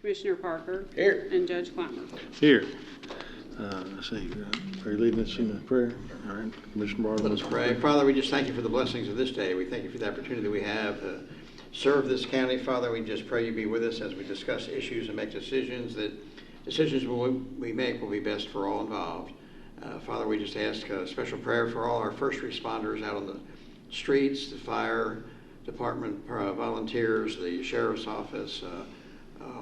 Commissioner Parker. Here. And Judge Clymer. Here. Let's see. Are you leading us in the prayer? All right. Commissioner Barlow. Let us pray. Father, we just thank you for the blessings of this day. We thank you for the opportunity that we have to serve this county. Father, we just pray you be with us as we discuss issues and make decisions, that decisions we make will be best for all involved. Father, we just ask a special prayer for all our first responders out on the streets, the fire department volunteers, the sheriff's office,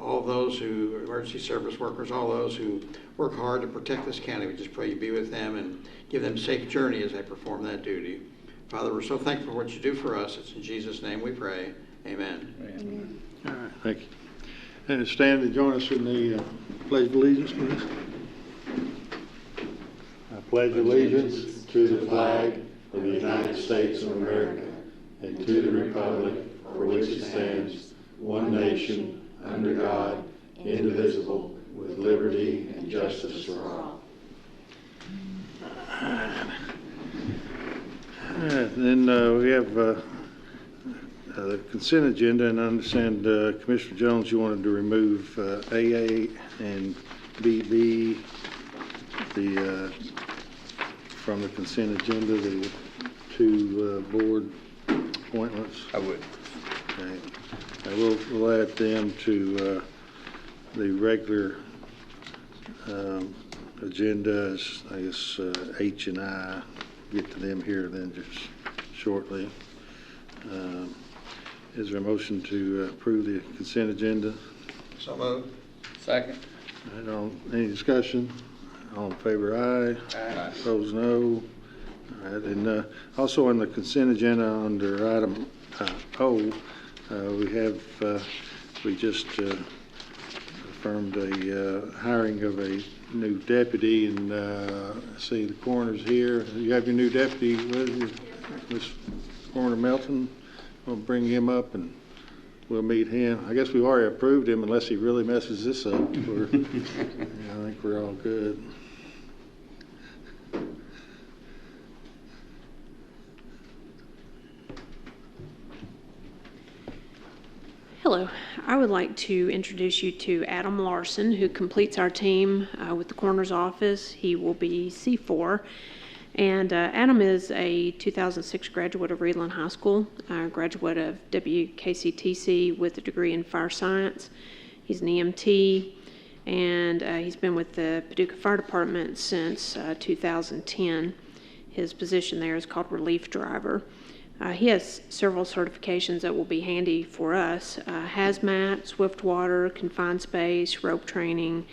all those who, emergency service workers, all those who work hard to protect this county. We just pray you be with them and give them a safe journey as they perform that duty. Father, we're so thankful for what you do for us. It's in Jesus' name we pray. Amen. Amen. All right, thank you. And stand and join us in the Pledge of Allegiance, please. I pledge allegiance to the flag of the United States of America and to the republic for which it stands, one nation, under God, indivisible, with liberty and justice for all. Then we have the consent agenda, and I understand Commissioner Jones, you wanted to remove AA and BB from the consent agenda, the two board appointments. I would. Okay. We'll add them to the regular agenda, as I guess H and I. Get to them here then just shortly. Is there a motion to approve the consent agenda? So moved. Second. Any discussion? All in favor, aye. Aye. Opposed, no. All right, and also on the consent agenda under item O, we just affirmed a hiring of a new deputy, and see the coroner's here. You have your new deputy with you, Miss Coroner Melton. We'll bring him up and we'll meet him. I guess we've already approved him unless he really messes this up. I think we're all good. Hello, I would like to introduce you to Adam Larson, who completes our team with the coroner's office. He will be C4. And Adam is a 2006 graduate of Reedland High School, graduate of WKCTC with a degree in fire science. He's an EMT, and he's been with the Paducah Fire Department since 2010. His position there is called relief driver. He has several certifications that will be handy for us: hazmat, swift water, confined space, rope training,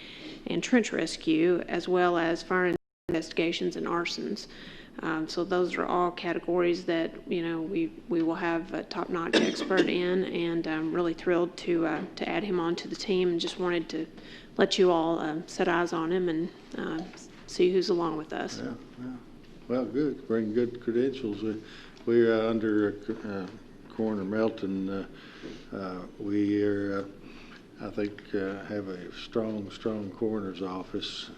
and trench rescue, as well as fire investigations and arsons. So those are all categories that we will have a top-notch expert in, and I'm really thrilled to add him onto the team, and just wanted to let you all set eyes on him and see who's along with us. Yeah. Well, good. Bring good credentials. We're under Coroner Melton. We are, I think, have a strong coroner's office.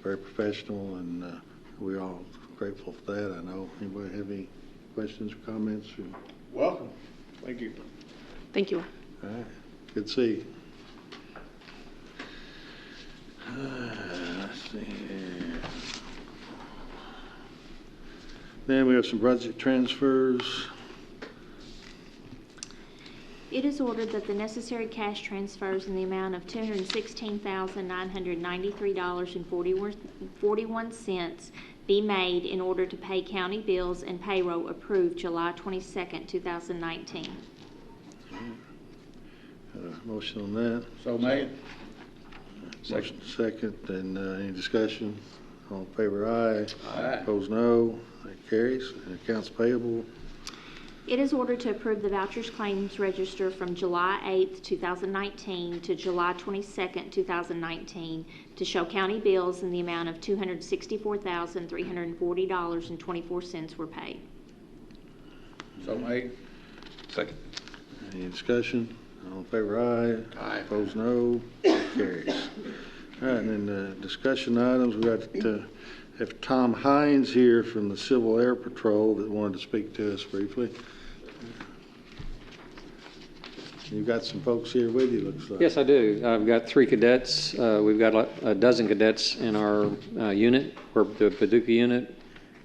Very professional, and we're all grateful for that. I know. Anybody have any questions or comments? Welcome. Thank you. Thank you. All right. Good to see you. Let's see here. Then we have some budget transfers. It is ordered that the necessary cash transfers in the amount of $216,993.41 be made in order to pay county bills and payroll approved July 22nd, 2019. Motion on that. So made. Motion second, and any discussion? All in favor, aye. Aye. Opposed, no. That carries. And accounts payable. It is ordered to approve the vouchers claims register from July 8th, 2019 to July 22nd, 2019 to show county bills in the amount of $264,340.24 were paid. So made. Second. Any discussion? All in favor, aye. Aye. Opposed, no. That carries. All right, and then discussion items. We got have Tom Hines here from the Civil Air Patrol that wanted to speak to us briefly. You've got some folks here with you, looks like. Yes, I do. I've got 3 cadets. We've got a dozen cadets in our unit. We're the Paducah unit,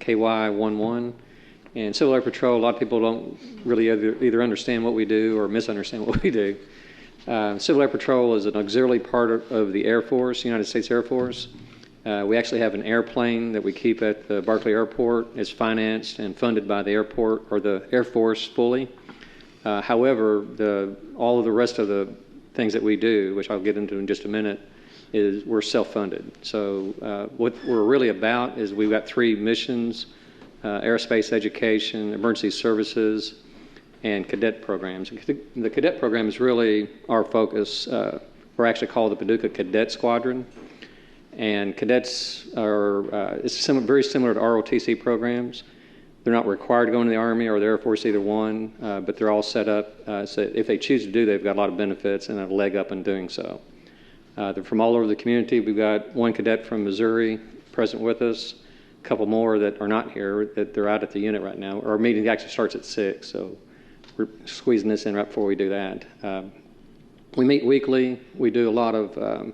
KY11. And Civil Air Patrol, a lot of people don't really either understand what we do or misunderstand what we do. Civil Air Patrol is an auxiliary part of the Air Force, United States Air Force. We actually have an airplane that we keep at the Barkley Airport. It's financed and funded by the airport or the Air Force fully. However, all of the rest of the things that we do, which I'll get into in just a minute, is we're self-funded. So what we're really about is we've got 3 missions: aerospace education, emergency services, and cadet programs. The cadet program is really our focus. We're actually called the Paducah Cadet Squadron. And cadets are very similar to ROTC programs. They're not required to go into the Army or the Air Force, either one, but they're all set up so if they choose to do, they've got a lot of benefits and a leg up in doing so. They're from all over the community. We've got 1 cadet from Missouri present with us, a couple more that are not here, that they're out at the unit right now. Our meeting actually starts at 6, so we're squeezing this in right before we do that. We meet weekly. We do a lot of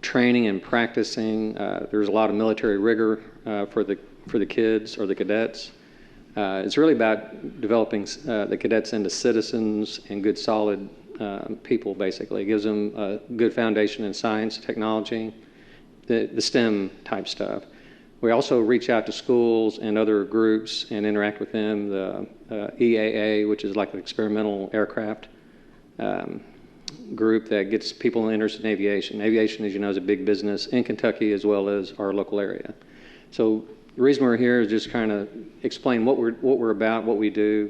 training and practicing. There's a lot of military rigor for the kids or the cadets. It's really about developing the cadets into citizens and good, solid people, basically. It gives them a good foundation in science, technology, the STEM type stuff. We also reach out to schools and other groups and interact with them. The EAA, which is like an experimental aircraft group that gets people interested in aviation. Aviation, as you know, is a big business in Kentucky as well as our local area. So the reason we're here is just kind of explain what we're about, what we do,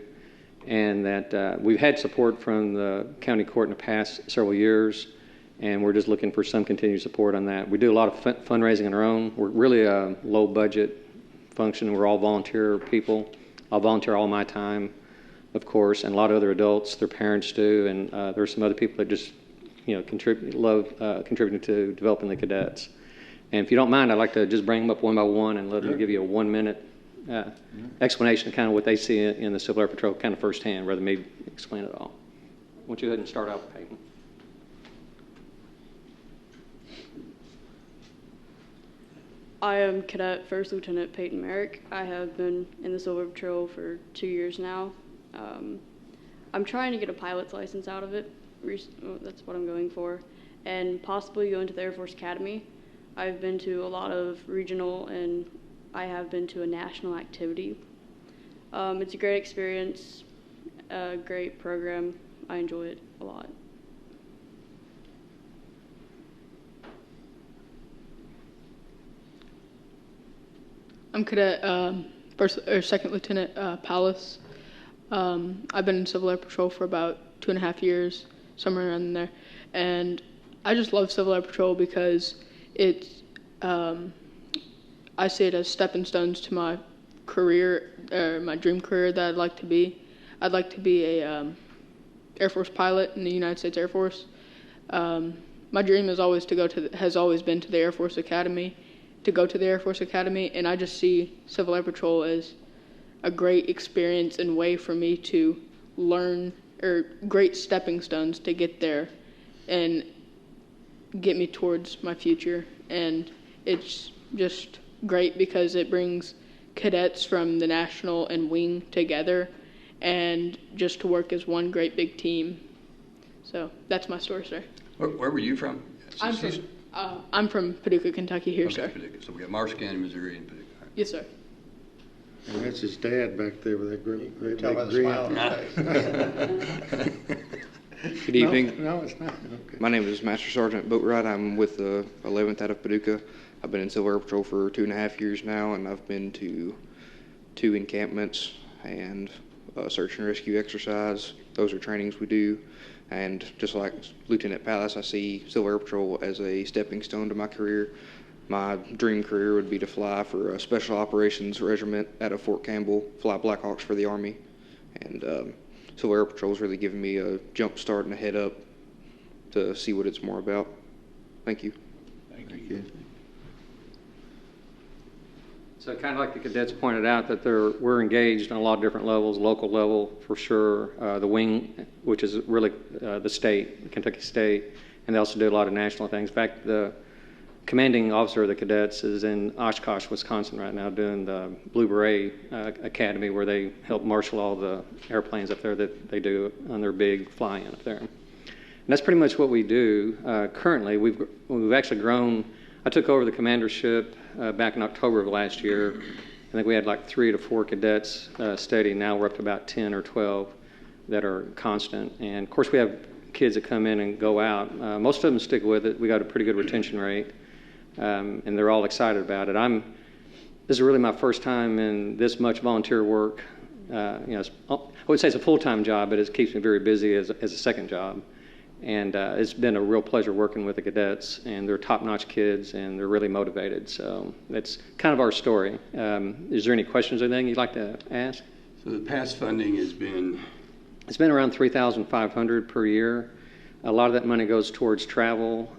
and that we've had support from the county court in the past several years, and we're just looking for some continued support on that. We do a lot of fundraising on our own. We're really a low-budget function. We're all volunteer people. I'll volunteer all my time, of course, and a lot of other adults, their parents do, and there are some other people that just love contributing to developing the cadets. And if you don't mind, I'd like to just bring them up one by one and let them give you a 1-minute explanation of kind of what they see in the Civil Air Patrol kind of firsthand, rather than me explain it all. Why don't you go ahead and start out with Peyton? I am Cadet First Lieutenant Peyton Merrick. I have been in the Civil Air Patrol for 2 years now. I'm trying to get a pilot's license out of it. That's what I'm going for. And possibly go into the Air Force Academy. I've been to a lot of regional and I have been to a national activity. It's a great experience, a great program. I enjoy it a lot. I'm Cadet Second Lieutenant Palace. I've been in Civil Air Patrol for about 2.5 years, somewhere around there, and I just love Civil Air Patrol because it's I see it as stepping stones to my career, my dream career that I'd like to be. I'd like to be a Air Force pilot in the United States Air Force. My dream has always been to the Air Force Academy, and I just see Civil Air Patrol as a great experience and way for me to learn, or great stepping stones to get there and get me towards my future. And it's just great because it brings cadets from the national and wing together and just to work as one great big team. So that's my story, sir. Where were you from? I'm from Paducah, Kentucky here, sir. Paducah. So we got Marshall County, Missouri, and Paducah. Yes, sir. And that's his dad back there with that great big Tell by the smile on his face. Good evening. No, it's not. Okay. My name is Master Sergeant Boatwright. I'm with the 11th out of Paducah. I've been in Civil Air Patrol for 2.5 years now, and I've been to 2 encampments and a search and rescue exercise. Those are trainings we do. And just like Lieutenant Palace, I see Civil Air Patrol as a stepping stone to my career. My dream career would be to fly for a Special Operations Regiment out of Fort Campbell, fly Blackhawks for the Army. And Civil Air Patrol's really given me a jump start and a head up to see what it's more about. Thank you. Thank you. So kind of like the cadets pointed out, that we're engaged on a lot of different levels, local level for sure, the wing, which is really the state, Kentucky State, and they also do a lot of national things. In fact, the commanding officer of the cadets is in Oshkosh, Wisconsin right now doing the Blue Beret Academy, where they help marshal all the airplanes up there that they do on their big fly-in up there. And that's pretty much what we do. Currently, we've actually grown. I took over the commandership back in October of last year. I think we had like 3 to 4 cadets steady. Now we're up to about 10 or 12 that are constant. And of course, we have kids that come in and go out. Most of them stick with it. We got a pretty good retention rate, and they're all excited about it. This is really my first time in this much volunteer work. I would say it's a full-time job, but it keeps me very busy as a second job. And it's been a real pleasure working with the cadets, and they're top-notch kids, and they're really motivated. So that's kind of our story. Is there any questions or anything you'd like to ask? So the past funding has been? It's been around $3,500 per year. A lot of that money goes towards travel.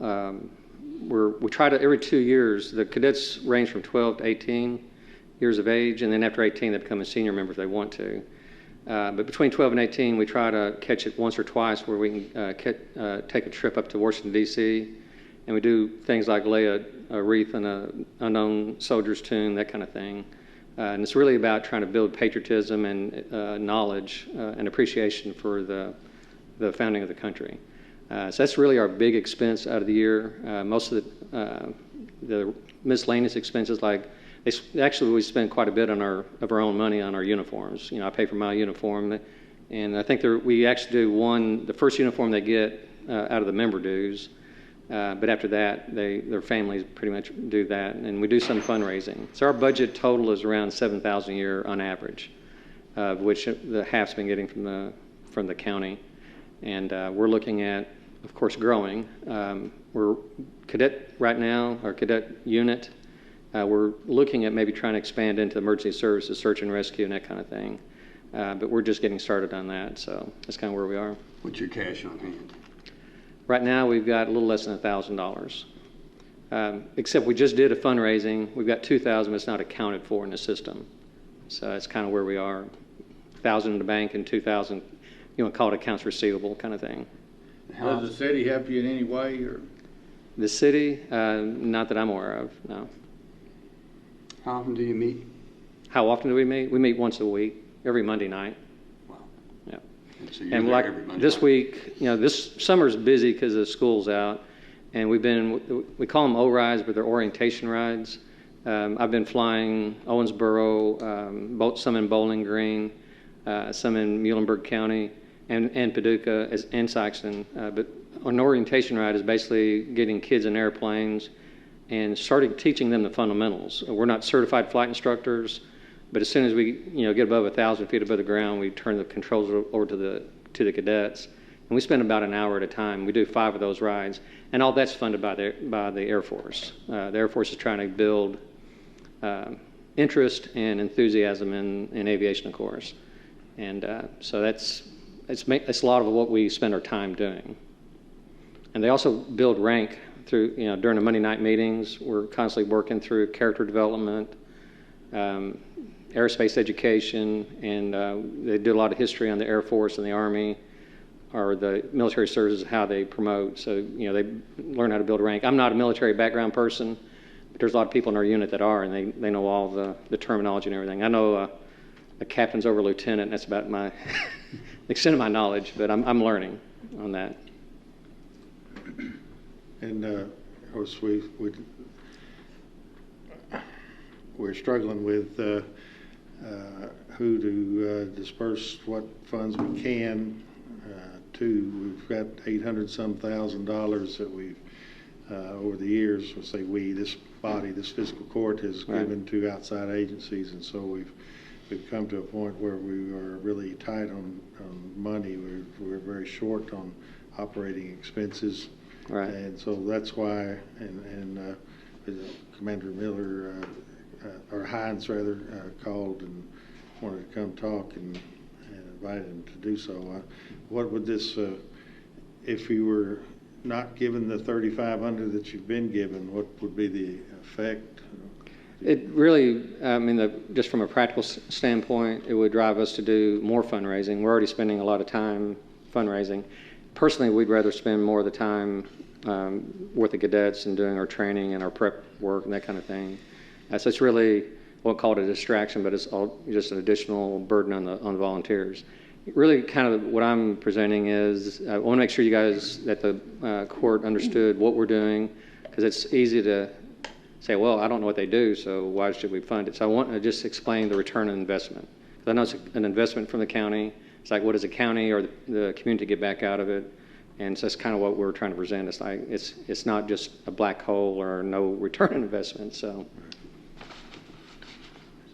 We try to, every 2 years, the cadets range from 12 to 18 years of age, and then after 18, they become a senior member if they want to. But between 12 and 18, we try to catch it once or twice where we can take a trip up to Washington, D.C., and we do things like lay a wreath on an unknown soldier's tomb, that kind of thing. And it's really about trying to build patriotism and knowledge and appreciation for the founding of the country. So that's really our big expense out of the year. Most of the miscellaneous expenses, like actually we spend quite a bit of our own money on our uniforms. I pay for my uniform, and I think we actually do the first uniform they get out of the member dues. But after that, their families pretty much do that, and we do some fundraising. So our budget total is around $7,000 a year on average, of which the half's been getting from the county, and we're looking at, of course, growing. We're cadet right now, our cadet unit. We're looking at maybe trying to expand into emergency services, search and rescue, and that kind of thing. But we're just getting started on that, so that's kind of where we are. What's your cash on hand? Right now, we've got a little less than $1,000. Except we just did a fundraising. We've got $2,000, but it's not accounted for in the system. So that's kind of where we are. $1,000 in the bank and $2,000, you want to call it accounts receivable kind of thing. Does the city help you in any way, or? The city, not that I'm aware of, no. How often do you meet? How often do we meet? We meet once a week, every Monday night. Wow. Yeah. So you're And there like every Monday this night. week, this summer's busy because the school's out, and we call them O-rides, but they're orientation rides. I've been flying Owensboro, some in Bowling Green, some in Muhlenberg County, and Paducah and Sykeston. But an orientation ride is basically getting kids in airplanes and starting teaching them the fundamentals. We're not certified flight instructors, but as soon as we get above 1,000 feet above the ground, we turn the controls over to the cadets, and we spend about an hour at a time. We do 5 of those rides, and all that's funded by the Air Force. The Air Force is trying to build interest and enthusiasm in aviation, of course, and so it's a lot of what we spend our time doing. And they also build rank through, during the Monday night meetings. We're constantly working through character development, aerospace education, and they do a lot of history on the Air Force and the Army, or the military services, how they promote. So, they learn how to build rank. I'm not a military background person, but there's a lot of people in our unit that are, and they know all the terminology and everything. I know a captain's over lieutenant, and that's about my the extent of my knowledge, but I'm learning on that. And of course, we're struggling with who to disperse what funds we can to. We've got $800-some thousand that we've over the years. We'll say this body, this fiscal court, has given to outside agencies, and so we've come to a point where we are really tight on money. We're very short on operating expenses. Right. And so that's why, and Commander Miller, or Hines rather, called and wanted to come talk and invited him to do so. What would this, if you were not given the $3,500 that you've been given, what would be the effect? It really, I mean, just from a practical standpoint, it would drive us to do more fundraising. We're already spending a lot of time fundraising. Personally, we'd rather spend more of the time with the cadets and doing our training and our prep work and that kind of thing. So it's really, I won't call it a distraction, but it's all just an additional burden on the volunteers. Really kind of what I'm presenting is I want to make sure you guys, that the court understood what we're doing, because it's easy to say, well, I don't know what they do, so why should we fund it? So I want to just explain the return on investment. I know it's an investment from the county. It's like, what does the county or the community get back out of it? And so that's kind of what we're trying to present. It's like it's not just a black hole or no return on investment. So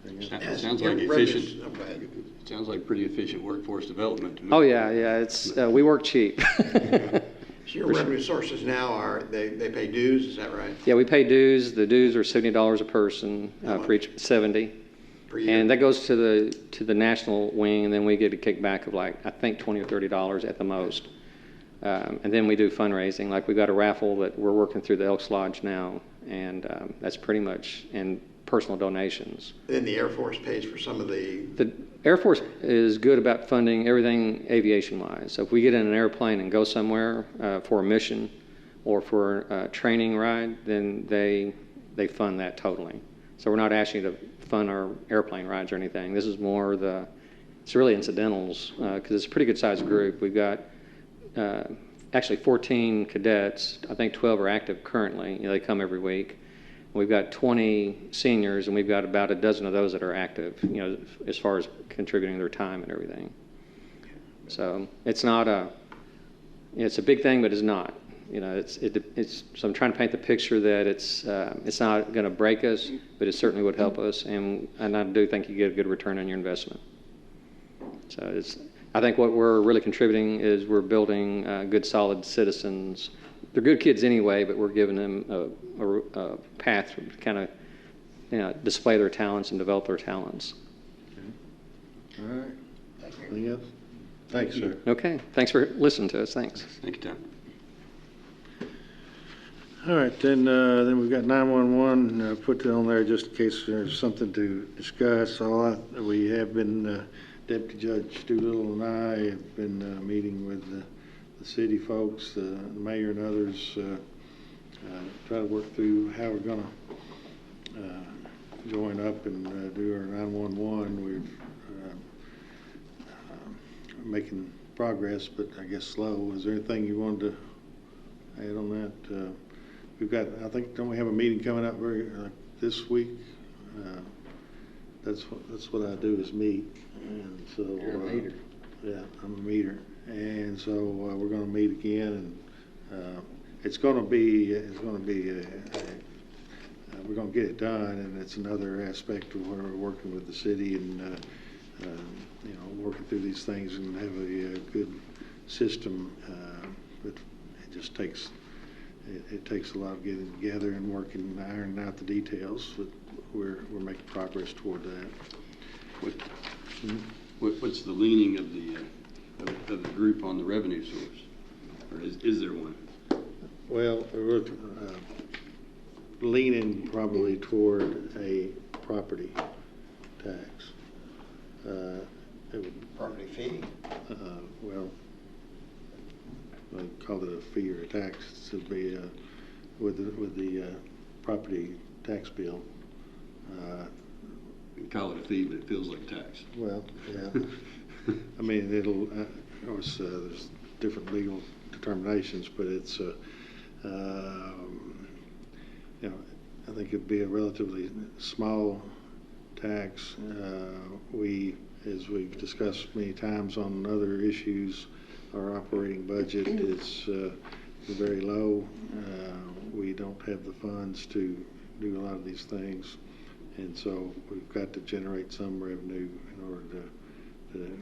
It sounds like efficient. It sounds like pretty efficient workforce development to me. oh yeah, it's we work cheap. So your revenue sources now are, they pay dues, is that right? Yeah, we pay dues. The dues are $70 a person for each 70. Per year? And that goes to the national wing, and then we get a kickback of like, I think $20 or $30 at the most. And then we do fundraising. Like we got a raffle that we're working through the Elks Lodge now, and that's pretty much, and personal donations. Then the Air Force pays for some of the Air Force is good about funding everything aviation-wise. So if we get in an airplane and go somewhere for a mission or for a training ride, then they fund that totally. So we're not asking you to fund our airplane rides or anything. This is more it's really incidentals because it's a pretty good-sized group. We've got actually 14 cadets. I think 12 are active currently. They come every week. We've got 20 seniors, and we've got about a dozen of those that are active, as far as contributing their time and everything. So it's not it's a big thing, but it's not. So I'm trying to paint the picture that it's not going to break us, but it certainly would help us, and I do think you get a good return on your investment. So I think what we're really contributing is we're building good, solid citizens. They're good kids anyway, but we're giving them a path to kind of display their talents and develop their talents. All right. Anything else? Thanks, sir. Okay. Thanks for listening to us. Thanks. Thank you, Tom. All right, then we've got 911, put that on there just in case there's something to discuss. We have been, Deputy Judge Doolittle and I have been meeting with the city folks, the mayor and others, try to work through how we're going to join up and do our 911. We're making progress, but I guess slow. Is there anything you wanted to add on that? We've got, I think, don't we have a meeting coming up this week? That's what I do is meet, and so you're a meter. Yeah, I'm a meter, and so we're going to meet again, and it's going to be we're going to get it done, and it's another aspect of where we're working with the city and working through these things and have a good system. But it just takes. It takes a lot of getting together and working, ironing out the details, but we're making progress toward that. What's the leaning of the group on the revenue source, or is there one? Well, we're leaning probably toward a property tax. property fee. Well, I call it a fee or a tax. It would be with the property tax bill. You can call it a fee, but it feels like tax. Well, yeah. I mean, it'll. Of course, there's different legal determinations, but it's. I think it'd be a relatively small tax. As we've discussed many times on other issues, our operating budget is very low. We don't have the funds to do a lot of these things, and so we've got to generate some revenue in order to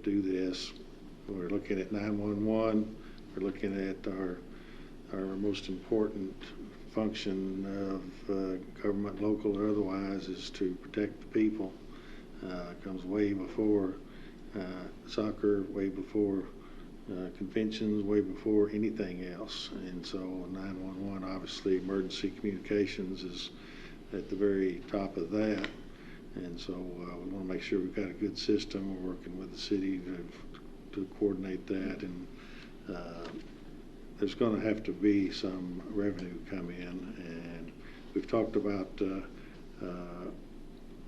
do this. We're looking at 911. We're looking at our most important function of government, local or otherwise, is to protect the people. It comes way before soccer, way before conventions, way before anything else. And so 911, obviously, emergency communications is at the very top of that. And so we want to make sure we've got a good system. We're working with the city to coordinate that. And there's going to have to be some revenue come in. And we've talked about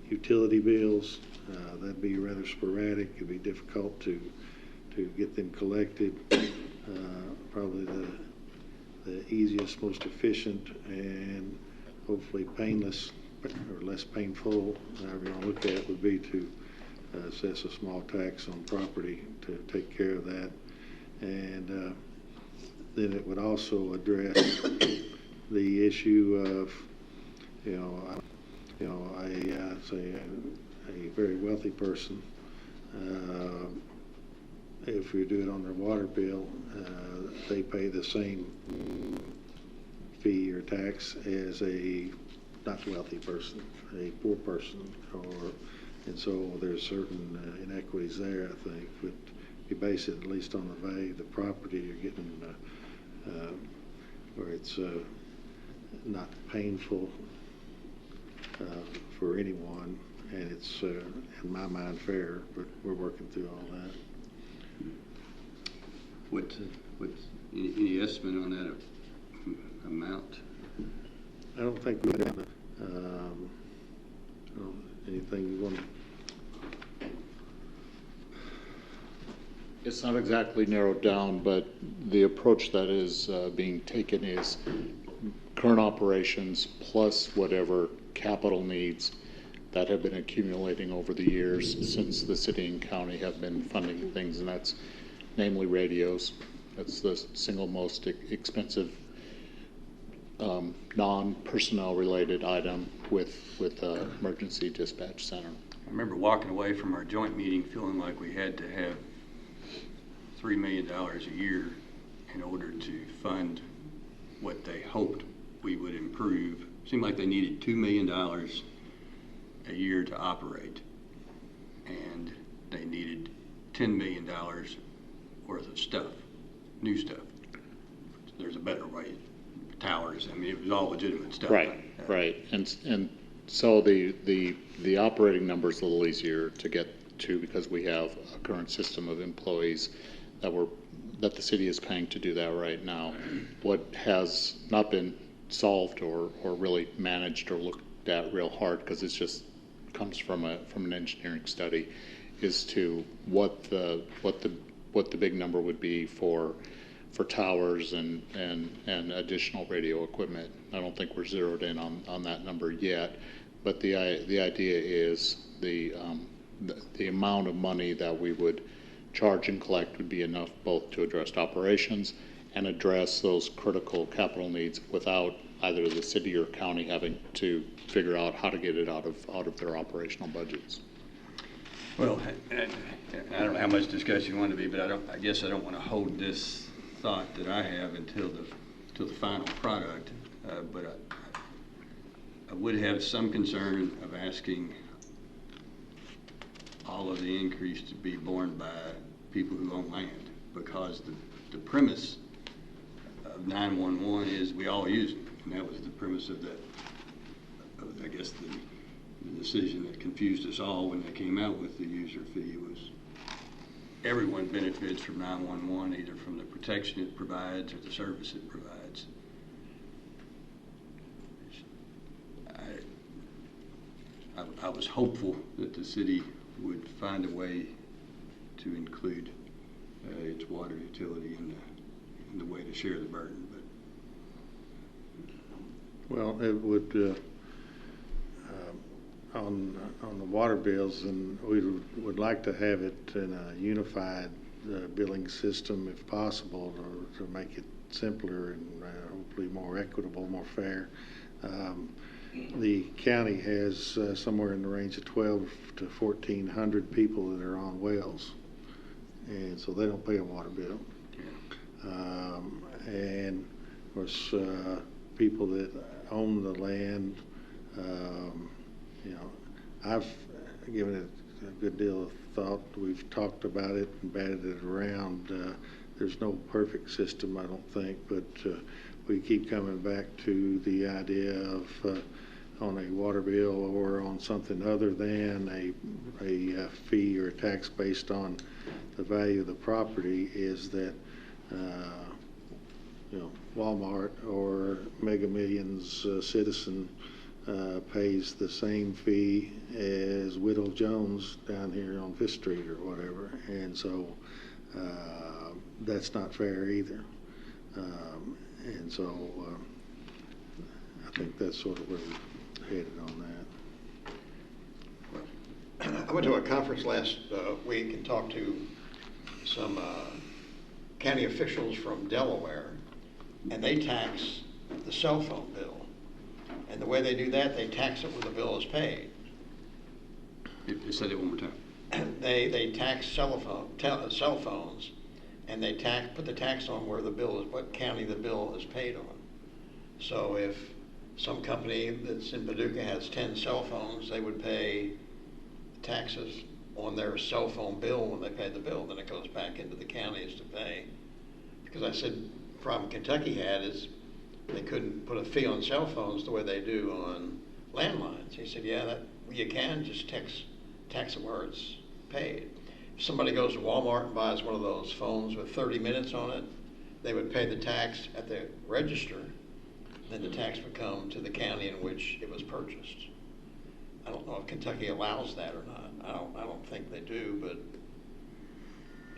utility bills. That'd be rather sporadic. It'd be difficult to get them collected. Probably the easiest, most efficient, and hopefully painless or less painful, however you want to look at it, would be to assess a small tax on property to take care of that. And then it would also address the issue of, say a very wealthy person, if we do it on their water bill, they pay the same fee or tax as a not wealthy person, a poor person, and so there's certain inequities there, I think. But if you base it at least on the value of the property, you're getting where it's not painful for anyone, and it's in my mind fair. But we're working through all that. What's any estimate on that amount? I don't think we have anything you want to. It's not exactly narrowed down, but the approach that is being taken is current operations plus whatever capital needs that have been accumulating over the years since the city and county have been funding things, and that's namely radios. That's the single most expensive non-personnel related item with emergency dispatch center. I remember walking away from our joint meeting feeling like we had to have $3 million a year in order to fund what they hoped we would improve. It seemed like they needed $2 million a year to operate, and they needed $10 million worth of stuff, new stuff. There's a better way. Towers. I mean, it was all legitimate stuff. Right, right, and so the operating number is a little easier to get to because we have a current system of employees that the city is paying to do that right now. What has not been solved or really managed or looked at real hard, because it just comes from an engineering study, is to what the big number would be for towers and additional radio equipment. I don't think we're zeroed in on that number yet, but the idea is the amount of money that we would charge and collect would be enough both to address operations and address those critical capital needs without either the city or county having to figure out how to get it out of their operational budgets. Well, I don't know how much discussion you want to be, but I guess I don't want to hold this thought that I have until the final product. But I would have some concern of asking all of the increase to be borne by people who own land, because the premise of 911 is we all use it, and that was the premise of that. I guess the decision that confused us all when they came out with the user fee was everyone benefits from 911, either from the protection it provides or the service it provides. I was hopeful that the city would find a way to include its water utility in the way to share the burden. But Well, it would on the water bills, and we would like to have it in a unified billing system if possible, to make it simpler and hopefully more equitable, more fair. The county has somewhere in the range of 12 to 1,400 people that are on wells, and so they don't pay a water bill. And of course, people that own the land, I've given it a good deal of thought. We've talked about it and batted it around. There's no perfect system, I don't think, but we keep coming back to the idea of on a water bill or on something other than a fee or a tax based on the value of the property is that, Walmart or Mega Millions Citizen pays the same fee as Widow Jones down here on Fifth Street or whatever, and so that's not fair either. And so I think that's sort of where we're headed on that. I went to a conference last week and talked to some county officials from Delaware, and they tax the cell phone bill. And the way they do that, they tax it when the bill is paid. You said it one more time. They tax cell phones, and they put the tax on where the bill is, what county the bill is paid on. So if some company that's in Paducah has 10 cell phones, they would pay taxes on their cell phone bill when they pay the bill. Then it goes back into the counties to pay. Because I said, the problem Kentucky had is they couldn't put a fee on cell phones the way they do on landlines. He said, yeah, you can just tax it where it's paid. If somebody goes to Walmart and buys one of those phones with 30 minutes on it, they would pay the tax at the register. Then the tax would come to the county in which it was purchased. I don't know if Kentucky allows that or not. I don't think they do, but,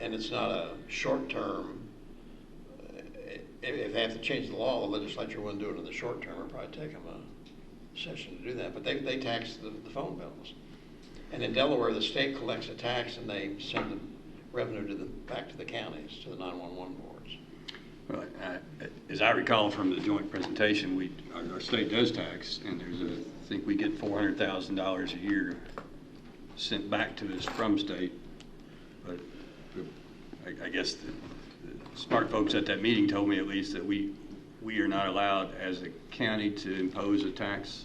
and it's not a short term. If they have to change the law, the legislature wouldn't do it in the short term. It'd probably take them a session to do that. But they tax the phone bills. And in Delaware, the state collects a tax and they send the revenue back to the counties, to the 911 boards. Well, as I recall from the joint presentation, our state does tax, and I think we get $400,000 a year sent back to us from state. But I guess the smart folks at that meeting told me at least that we are not allowed as a county to impose a tax.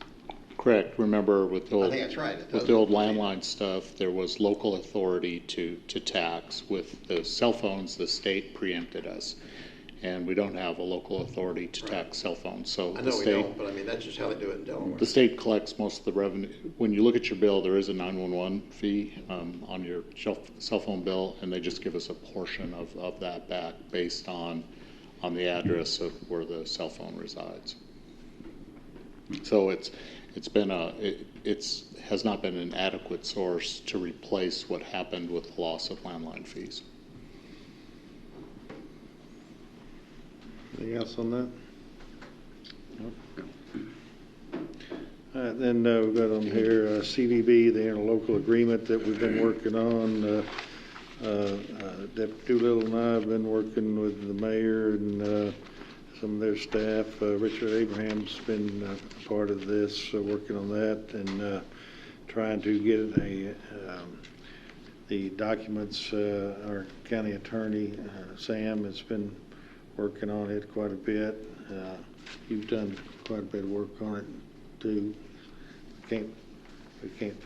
Correct. Remember with the I old, think that's right. with the old landline stuff, there was local authority to tax. With the cell phones, the state preempted us. And we don't have a local authority to tax cell phones. So I the know we state, don't, but I mean, that's just how they do it in Delaware. the state collects most of the revenue. When you look at your bill, there is a 911 fee on your cell phone bill, and they just give us a portion of that back based on the address of where the cell phone resides. So it has not been an adequate source to replace what happened with the loss of landline fees. Anything else on that? Nope. All right, then we've got on here CVB, the interlocal agreement that we've been working on. Deputy Doolittle and I have been working with the mayor and some of their staff. Richard Abraham's been part of this, working on that and trying to get the documents. Our county attorney, Sam, has been working on it quite a bit. You've done quite a bit of work on it too. We can't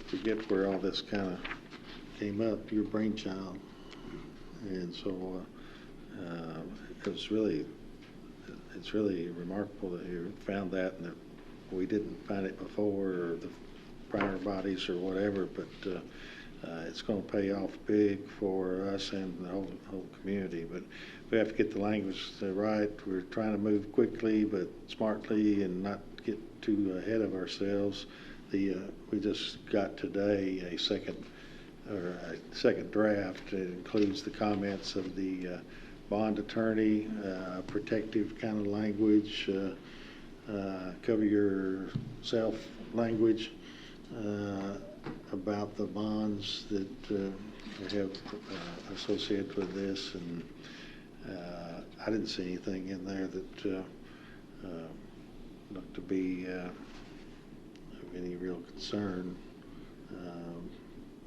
forget where all this kind of came up, your brainchild. And so it's really remarkable that you found that and that we didn't find it before, or the prior bodies or whatever, but it's going to pay off big for us and the whole community. But we have to get the language right. We're trying to move quickly but smartly and not get too ahead of ourselves. We just got today a second draft. It includes the comments of the bond attorney, protective kind of language, cover yourself language, about the bonds that have associated with this, and I didn't see anything in there that looked to be of any real concern.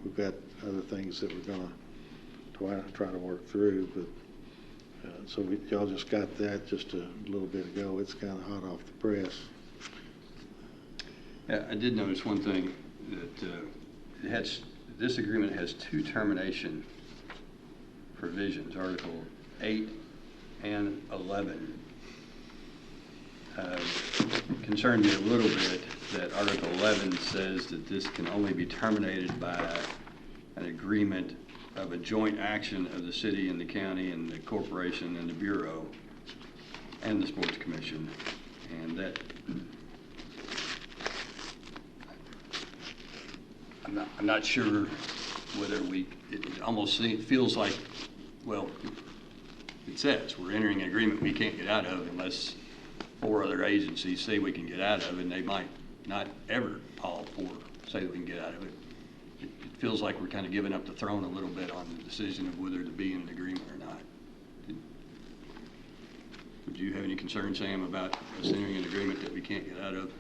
We've got other things that we're going to try to work through, but so y'all just got that just a little bit ago. It's kind of hot off the press. Yeah, I did notice one thing, that this agreement has two termination provisions, Article 8 and 11. concerned me a little bit that Article 11 says that this can only be terminated by an agreement of a joint action of the city and the county and the corporation and the bureau and the sports commission. And that I'm not sure whether it almost feels like, well, it says we're entering an agreement we can't get out of unless 4 other agencies say we can get out of it, and they might not ever all 4 say that we can get out of it. It feels like we're kind of giving up the throne a little bit on the decision of whether to be in an agreement or not. Would you have any concern, Sam, about us entering an agreement that we can't get out of?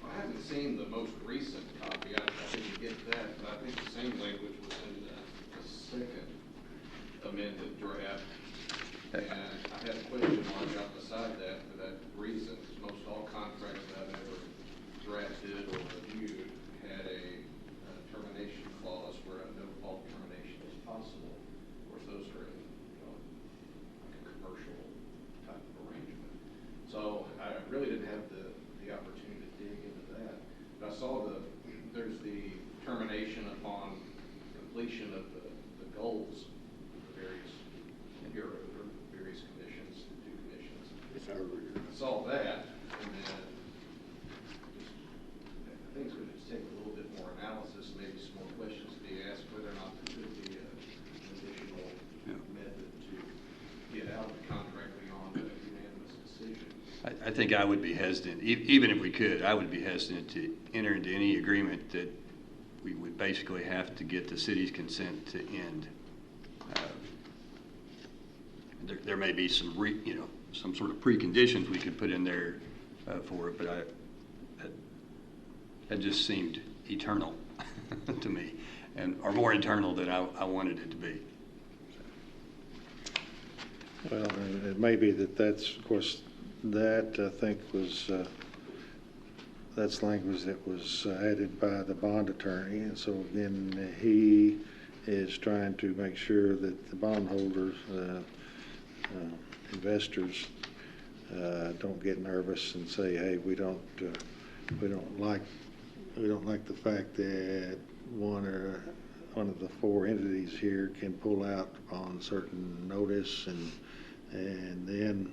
I haven't seen the most recent copy. I didn't get that, but I think the same language was in the second amended draft. And I had a question mark out beside that for that reason, because most all contracts that I've ever drafted or reviewed had a termination clause where a no-fault termination is possible. Of course, those are in like a commercial type of arrangement. So I really didn't have the opportunity to dig into that. But I saw there's the termination upon completion of the goals of the various bureaus or various commissions, 2 commissions. I saw that, and then I think it's going to take a little bit more analysis, maybe some more questions to be asked, whether or not there could be an additional method to get out of the contract beyond a unanimous decision. I think I would be hesitant, even if we could, I would be hesitant to enter into any agreement that we would basically have to get the city's consent to end. There may be some, some sort of preconditions we could put in there for it, but that just seemed eternal to me, or more eternal than I wanted it to be. Well, it may be that's, of course, that I think was, that's language that was added by the bond attorney, and so again, he is trying to make sure that the bondholders, investors, don't get nervous and say, hey, we don't like the fact that one of the 4 entities here can pull out on certain notice, and then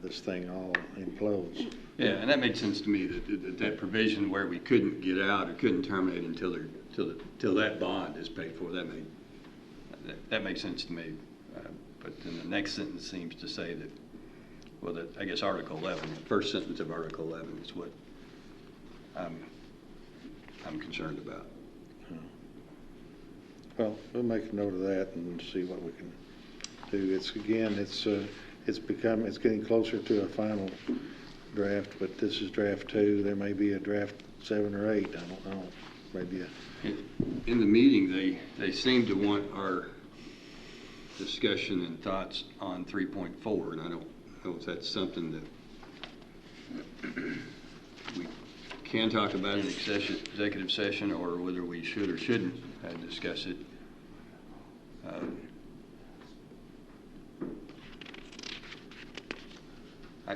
this thing all implodes. Yeah, and that makes sense to me, that provision where we couldn't get out or couldn't terminate until that bond is paid for. That makes sense to me. But then the next sentence seems to say that, well, I guess Article 11, the first sentence of Article 11 is what I'm concerned about. Well, we'll make a note of that and see what we can do. It's getting closer to a final draft, but this is draft 2. There may be a draft 7 or 8. I don't know. Maybe in the meeting, they seem to want our discussion and thoughts on 3.4, and I don't know if that's something that we can talk about in executive session, or whether we should or shouldn't discuss it.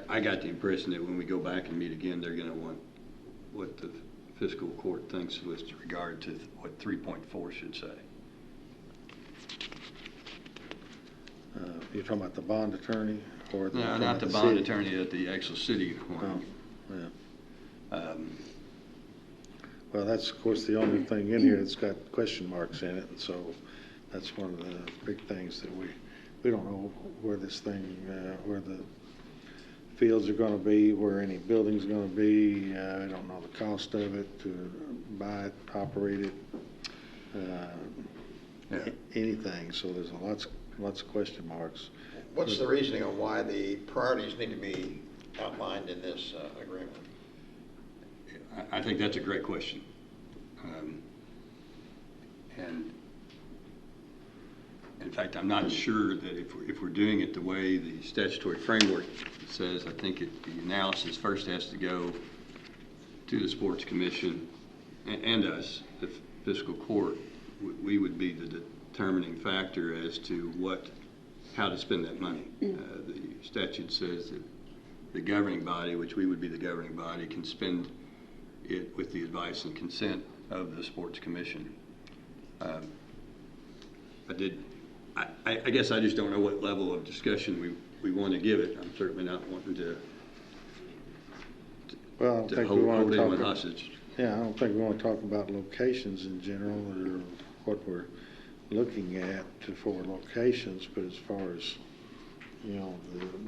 I got the impression that when we go back and meet again, they're going to want what the fiscal court thinks with regard to what 3.4 should say. you're talking about the bond attorney or the? No, not the bond attorney, at the actual city one. Oh, yeah. Well, that's, of course, the only thing in here that's got question marks in it, and so that's one of the big things that we don't know where this thing, where the fields are going to be, where any building's going to be. I don't know the cost of it, to buy it, operate it, anything. So there's lots of question marks. What's the reasoning on why the priorities need to be outlined in this agreement? I think that's a great question. And in fact, I'm not sure that if we're doing it the way the statutory framework says, I think the analysis first has to go to the Sports Commission and us, the fiscal court. We would be the determining factor as to how to spend that money. The statute says that the governing body, which we would be the governing body, can spend it with the advice and consent of the Sports Commission. I guess I just don't know what level of discussion we want to give it. I'm certainly not wanting to Well, I don't think we hold want to anyone talk. hostage. Yeah, I don't think we want to talk about locations in general or what we're looking at for locations, but as far as, you know,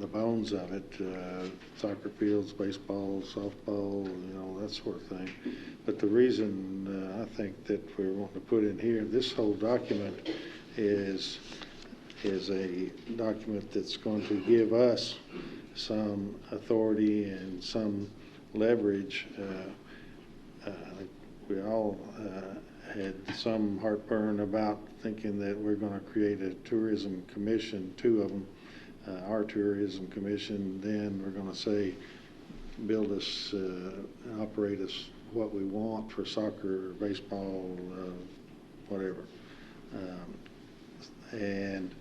the bones of it, soccer fields, baseball, softball, you know, that sort of thing. But the reason I think that we're wanting to put in here, this whole document is a document that's going to give us some authority and some leverage. We all had some heartburn about thinking that we're going to create a tourism commission, 2 of them, our tourism commission. Then we're going to say, build us, operate us what we want for soccer, baseball, whatever. And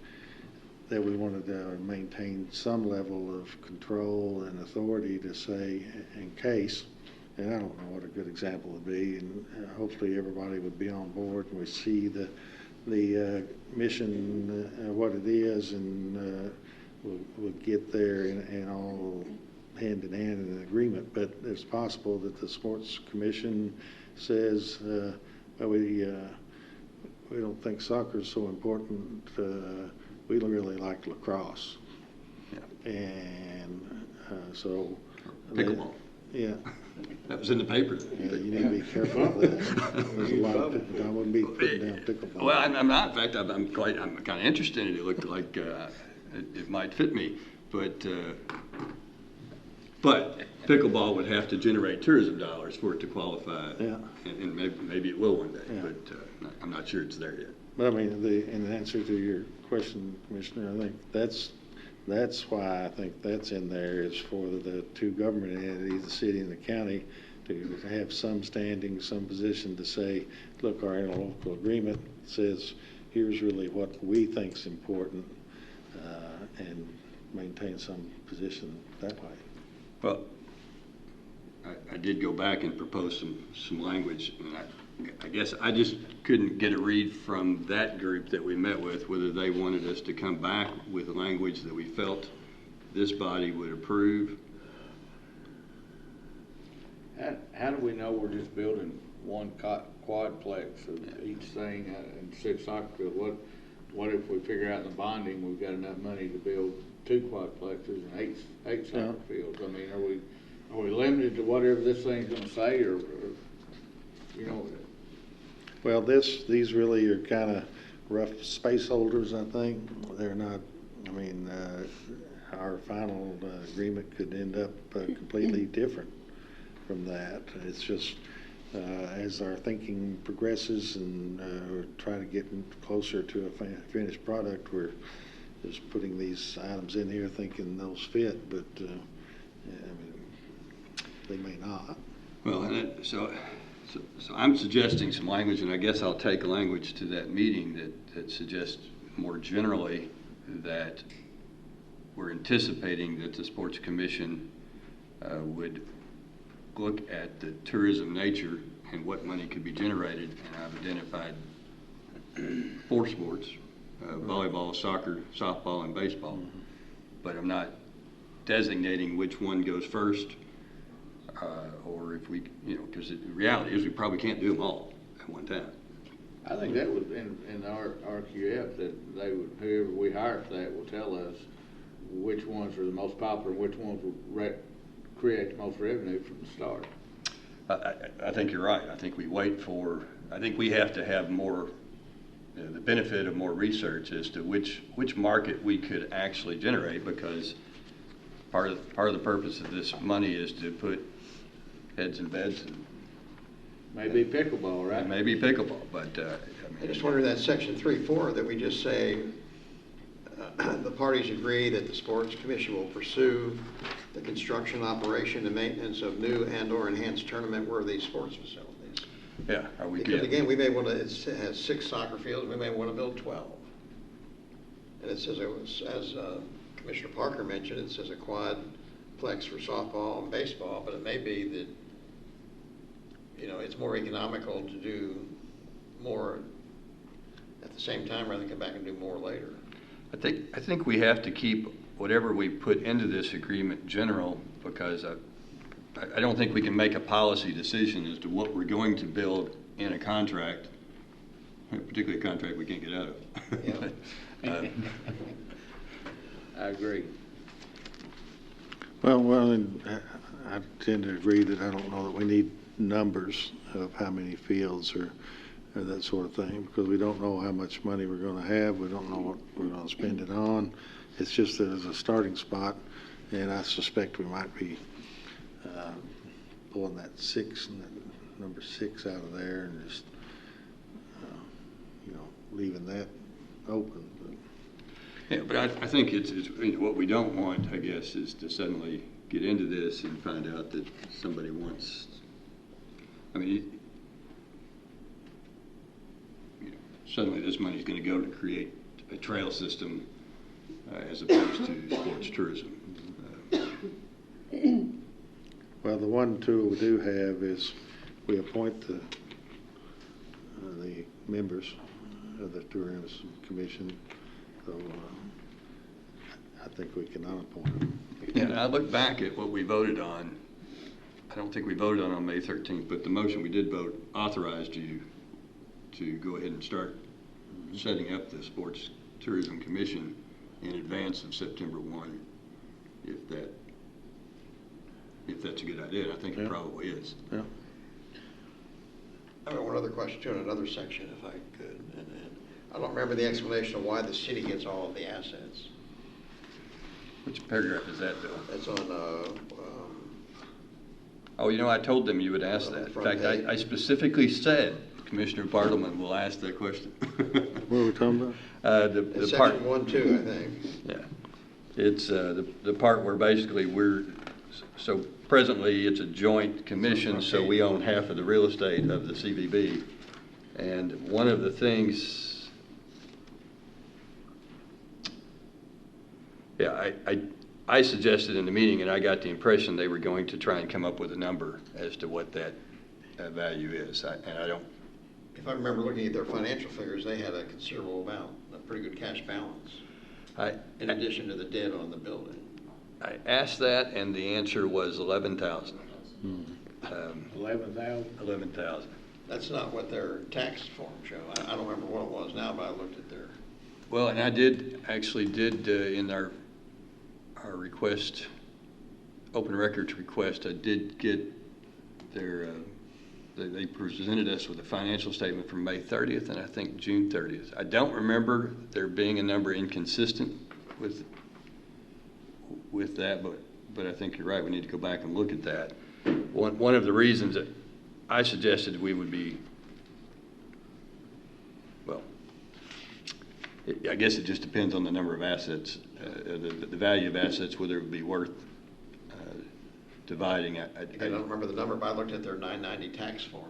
that we wanted to maintain some level of control and authority to say, in case, and I don't know what a good example would be, and hopefully everybody would be on board and we see the mission, what it is, and we'll get there and all hand in hand in an agreement. But it's possible that the Sports Commission says, well, we don't think soccer is so important. We really like lacrosse. Yeah. And so... Pickleball. Yeah. That was in the paper. Yeah, you need to be careful of that. There's a lot of I wouldn't be putting down pickleball. Well, I'm not. In fact, I'm kind of interested in it. It looked like it might fit me, but pickleball would have to generate tourism dollars for it to qualify. Yeah. And maybe it will one day, Yeah. but I'm not sure it's there yet. But I mean, in answer to your question, Commissioner, I think that's why I think that's in there, is for the 2 government entities, the city and the county, to have some standing, some position to say, look, our interlocal agreement says, here's really what we think's important, and maintain some position that way. Well, I did go back and propose some language, and I guess I just couldn't get a read from that group that we met with whether they wanted us to come back with language that we felt this body would approve. How do we know we're just building one quadplex of each thing instead of soccer field? What if we figure out in the bonding we've got enough money to build 2 quadplexes and eight soccer fields? I mean, are we limited to whatever this thing's going to say, or you know? Well, these really are kind of rough space holders, I think. They're not, I mean, our final agreement could end up completely different from that. It's just as our thinking progresses and we're trying to get closer to a finished product, we're just putting these items in here thinking those fit, but I mean, they may not. Well, so I'm suggesting some language, and I guess I'll take language to that meeting that suggests more generally that we're anticipating that the Sports Commission would look at the tourism nature and what money could be generated, and I've identified 4 sports, volleyball, soccer, softball, and baseball. Mm-hmm. But I'm not designating which one goes first, or if we, because the reality is we probably can't do them all at one time. I think that would, in our RQF, that they would, whoever we hire for that will tell us which ones are the most popular, which ones will create the most revenue from the start. I think you're right. I think we have to have more, the benefit of more research as to which market we could actually generate, because part of the purpose of this money is to put heads in beds. And maybe pickleball, right? Maybe pickleball, but I just wonder that section 3.4 that we just say the parties agree that the Sports Commission will pursue the construction, operation, and maintenance of new and/or enhanced tournament-worthy sports facilities. Yeah, are we? Because again, we may want to. It has 6 soccer fields. We may want to build 12. And it says, as Commissioner Parker mentioned, it says a quadplex plex for softball and baseball, but it may be that, you know, it's more economical to do more at the same time rather than come back and do more later. I think we have to keep whatever we put into this agreement general, because I don't think we can make a policy decision as to what we're going to build in a contract, particularly a contract we can't get out of. Yeah. I agree. Well, and I tend to agree that I don't know that we need numbers of how many fields or that sort of thing, because we don't know how much money we're going to have. We don't know what we're going to spend it on. It's just that as a starting spot, and I suspect we might be pulling that number 6 out of there and just, you know, leaving that open. Yeah, but I think it's you know, what we don't want, I guess, is to suddenly get into this and find out that somebody wants, I mean, you know, suddenly this money's going to go to create a trail system as opposed to sports tourism. Well, the one tool we do have is we appoint the members of the Tourism Commission. So I think we can unappoint them. Yeah, I look back at what we voted on. I don't think we voted on May 13th, but the motion we did vote authorized you to go ahead and start setting up the Sports Tourism Commission in advance of September 1, if that's a good idea. And I think it probably is. Yeah. I have one other question too in another section, if I could. And I don't remember the explanation of why the city gets all of the assets. Which paragraph is that, Bill? That's on, Oh, you know, I told them you would ask that. In Front fact, page. I specifically said Commissioner Bartleman will ask that question. What are we talking about? it's The part, section 1-2, I think. yeah, it's the part where basically so presently it's a joint commission, so we own half of the real estate of the CVB. And one of the things, yeah, I suggested in the meeting, and I got the impression they were going to try and come up with a number as to what that value is. And I don't. If I remember looking at their financial figures, they had a considerable amount, a pretty good cash balance, in addition to the debt on the building. I asked that, and the answer was 11,000. 11,000? 11,000. That's not what their tax form show. I don't remember what it was now, but I looked at their. Well, and I actually did in our request, open records request, I did get their, they presented us with a financial statement from May 30th and I think June 30th. I don't remember there being a number inconsistent with that, but I think you're right. We need to go back and look at that. One of the reasons that I suggested we would be, well, I guess it just depends on the number of assets, the value of assets, whether it would be worth dividing. I don't remember the number, but I looked at their 990 tax form.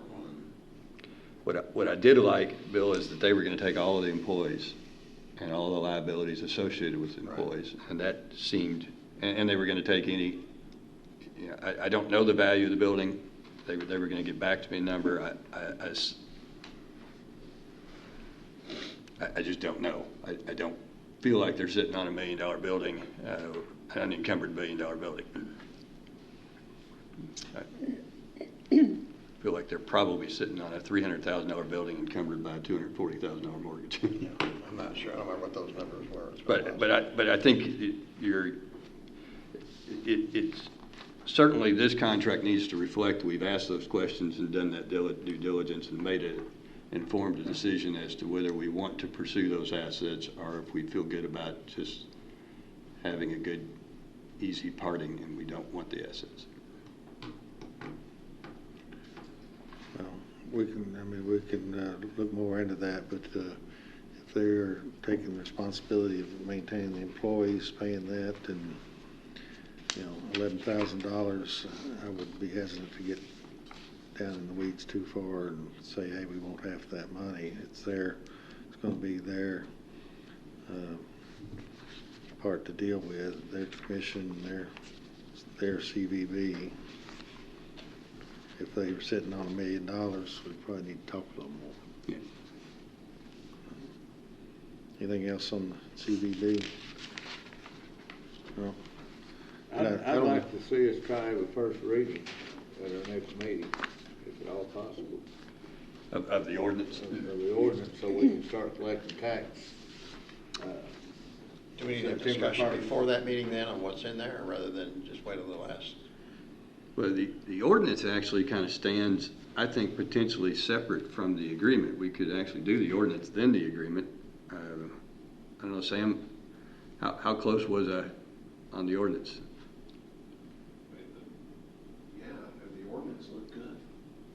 What I did like, Bill, is that they were going to take all of the employees and all the liabilities associated with the employees, right. And that seemed, and they were going to take any. You know, I don't know the value of the building. They were going to get back to me a number. I just don't know. I don't feel like they're sitting on $1 million building, an unencumbered $1 million building. I feel like they're probably sitting on a $300,000 building encumbered by a $240,000 mortgage. I'm not sure. I don't remember what those numbers were. But I think it's certainly this contract needs to reflect we've asked those questions and done that due diligence and made an informed decision as to whether we want to pursue those assets or if we feel good about just having a good, easy parting and we don't want the assets. Well, we can look more into that, but if they're taking the responsibility of maintaining the employees, paying that, and $11,000, I would be hesitant to get down in the weeds too far and say, hey, we won't have that money. It's going to be their part to deal with, their commission, their CVB. If they were sitting on $1 million, we probably need to talk a little more. Yeah. Anything else on the CVB? No? I'd like to see us try a first reading at our next meeting, if at all possible, Of the ordinance. of the ordinance, so we can start collecting tax. Do we need a September discussion 1st. before that meeting then on what's in there, rather than just wait until the last? Well, the ordinance actually kind of stands, I think, potentially separate from the agreement. We could actually do the ordinance, then the agreement. I don't know, Sam, how close was I on the ordinance? Yeah, the ordinance looked good.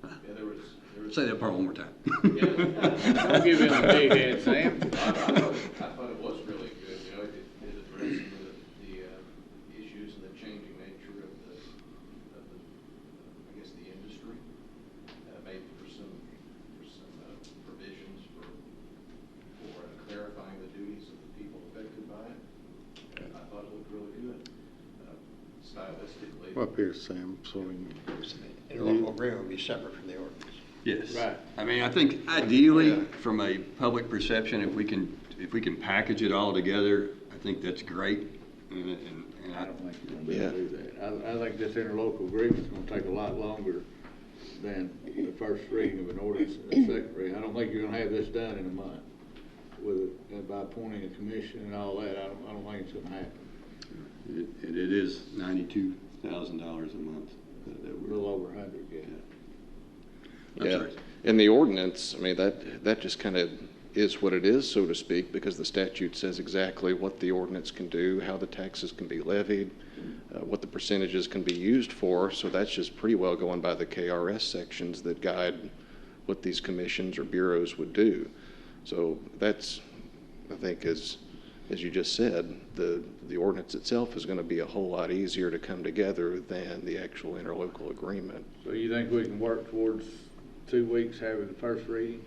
Yeah, there was. Say that part one more time. Don't give him a big head, Sam. I thought it was really good, you know, it addressed some of the issues and the changing nature of the I guess, the industry. Maybe for some provisions for clarifying the duties of the people affected by it. I thought it looked really good, stylistically. Up here, Sam, so we can. Interlocal agreement would be separate from the ordinance. Yes. Right. I mean, I think ideally, from a public perception, if we can package it all together, I think that's great. And I don't think you're gonna be able to do that. I think this interlocal agreement's gonna take a lot longer than the first reading of an ordinance and the second reading. I don't think you're gonna have this done in a month with by appointing a commission and all that. I don't think it's gonna happen. it is $92,000 a month. A little over 100, yeah. Yeah, in the ordinance, I mean, that just kind of is what it is, so to speak, because the statute says exactly what the ordinance can do, how the taxes can be levied, what the percentages can be used for, so that's just pretty well going by the KRS sections that guide what these commissions or bureaus would do. So that's, I think, as you just said, the ordinance itself is going to be a whole lot easier to come together than the actual interlocal agreement. So you think we can work towards 2 weeks having the first reading?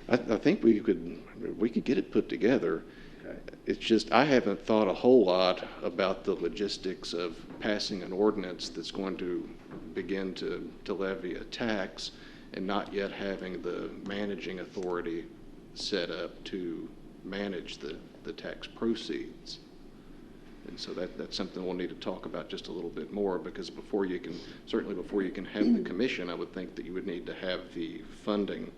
I think we could get it put together. Okay. It's just, I haven't thought a whole lot about the logistics of passing an ordinance that's going to begin to levy a tax and not yet having the managing authority set up to manage the tax proceeds. And so that's something we'll need to talk about just a little bit more, because before you can have the commission, I would think that you would need to have the funding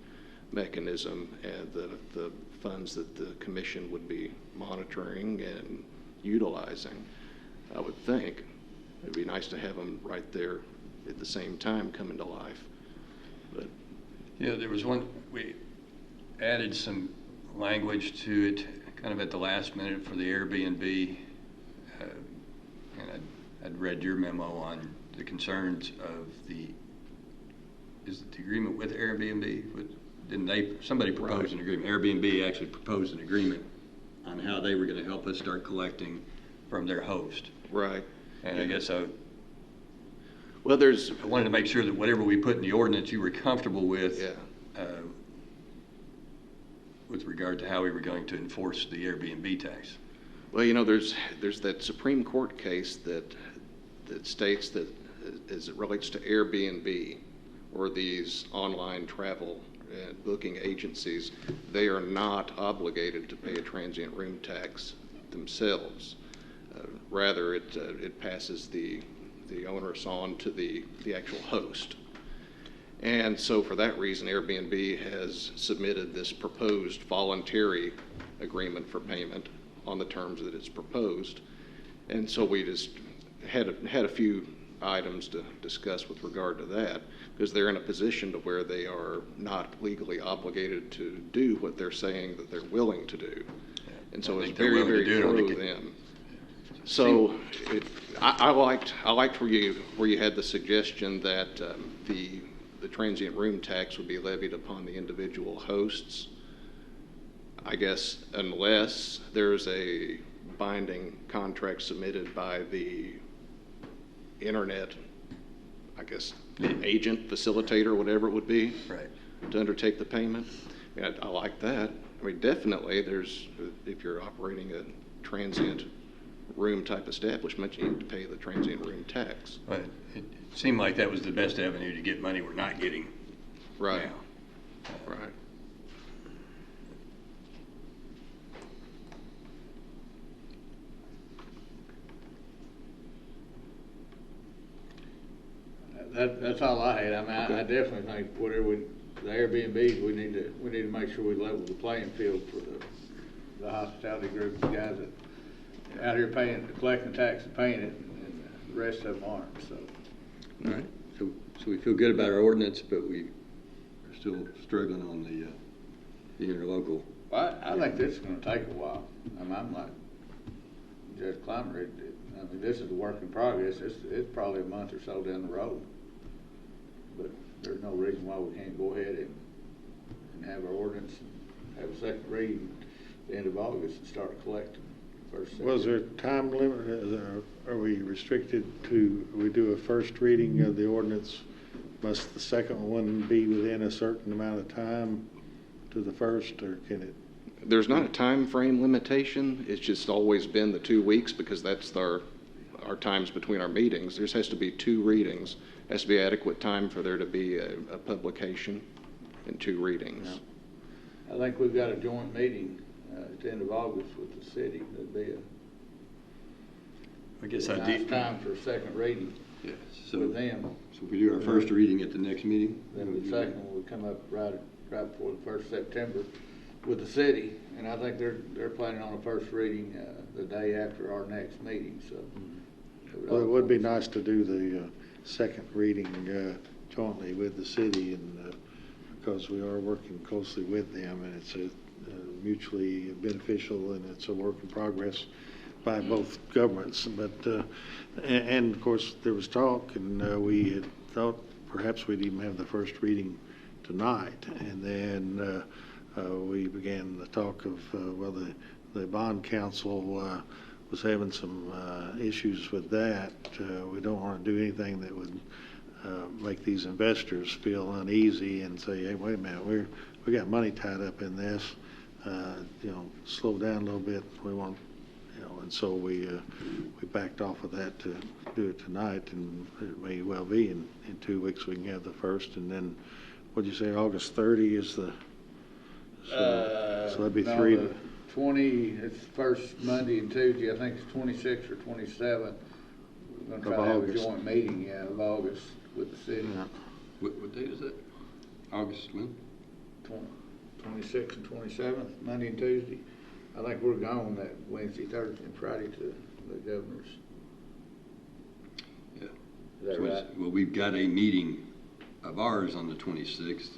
mechanism and the funds that the commission would be monitoring and utilizing. I would think it'd be nice to have them right there at the same time coming to life. But yeah, there was one, we added some language to it kind of at the last minute for the Airbnb. And I'd read your memo on the concerns of is it the agreement with Airbnb? Somebody proposed an agreement. Airbnb actually proposed an agreement on how they were going to help us start collecting from their host. right. And I guess I Well, wanted to make sure that whatever we put in the ordinance you were comfortable with. Yeah. With regard to how we were going to enforce the Airbnb tax. Well, you know, there's that Supreme Court case that states that as it relates to Airbnb or these online travel booking agencies, they are not obligated to pay a transient room tax themselves. Rather, it passes the onus on to the actual host. And so for that reason, Airbnb has submitted this proposed voluntary agreement for payment on the terms that it's proposed. And so we just had a few items to discuss with regard to that, because they're in a position to where they are not legally obligated to do what they're saying that they're willing to do. And so it's very, very pro them. So I liked where you had the suggestion that the transient room tax would be levied upon the individual hosts. I guess unless there's a binding contract submitted by the internet, I guess, agent, facilitator, whatever it would be, right, to undertake the payment. I like that. I mean, definitely if you're operating a transient room type establishment, you need to pay the transient room tax. But it seemed like that was the best avenue to get money we're not getting Right. now. Right. That's all I had. I mean, I definitely think whatever the Airbnbs, we need to make sure we level the playing field for the hospitality group, the guys that out here collecting tax and paying it, and the rest of them aren't, so. All right, so we feel good about our ordinance, but we are still struggling on the interlocal. Well, I think this is gonna take a while. I mean, I'm like Judge Clymer, I mean, this is a work in progress. It's probably a month or so down the road. But there's no reason why we can't go ahead and have our ordinance and have a second reading at the end of August and start collecting first. Was there a time limit? Are we restricted to, we do a first reading of the ordinance? Must the second one be within a certain amount of time to the first, or can it? There's not a time frame limitation. It's just always been the 2 weeks because that's our times between our meetings. There has to be 2 readings. Has to be adequate time for there to be a publication and 2 readings. I think we've got a joint meeting at the end of August with the city. That'd be a nice time for a second reading with them. So if we do our first reading at the next meeting? Then the second one would come up right before the 1st of September with the city, and I think they're planning on a first reading the day after our next meeting, so. Well, it would be nice to do the second reading jointly with the city, and because we are working closely with them, and it's mutually beneficial, and it's a work in progress by both governments. But and of course there was talk, and we had thought perhaps we'd even have the first reading tonight, and then we began the talk of the bond council was having some issues with that. We don't want to do anything that would make these investors feel uneasy and say, hey, wait a minute, we got money tied up in this. Slow down a little bit. We want, and so we backed off of that to do it tonight, and it may well be in 2 weeks we can have the first, and then what'd you say, August 30 is the. So that'd be no, 3. 20, it's first Monday and Tuesday, I think it's 26th or 27th. We're going to try to have a joint meeting, of August with the city. Yeah. What date is that? August when? 26th and 27th, Monday and Tuesday. I think we're gone that Wednesday, Thursday, and Friday to the governor's. Yeah. Is that right? Well, we've got a meeting of ours on the 26th.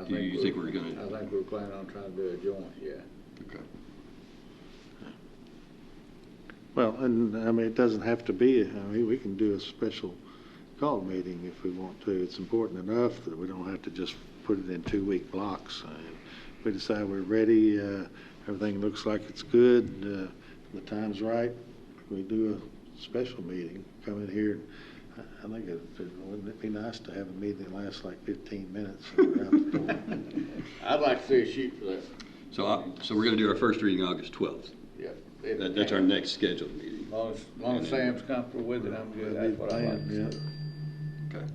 Do you think we're going to? I think we're planning on trying to do a joint, yeah. Okay. Well, and I mean, it doesn't have to be, we can do a special call meeting if we want to. It's important enough that we don't have to just put it in 2-week blocks. If we decide we're ready, everything looks like it's good, the time's right, we do a special meeting, come in here. I think wouldn't it be nice to have a meeting that lasts like 15 minutes? I'd like to see a shoot for that. So we're going to do our first reading August 12th. Yeah. That's our next scheduled meeting. As long as Sam's comfortable with it, I'm good. That's what I like. Yeah. Okay.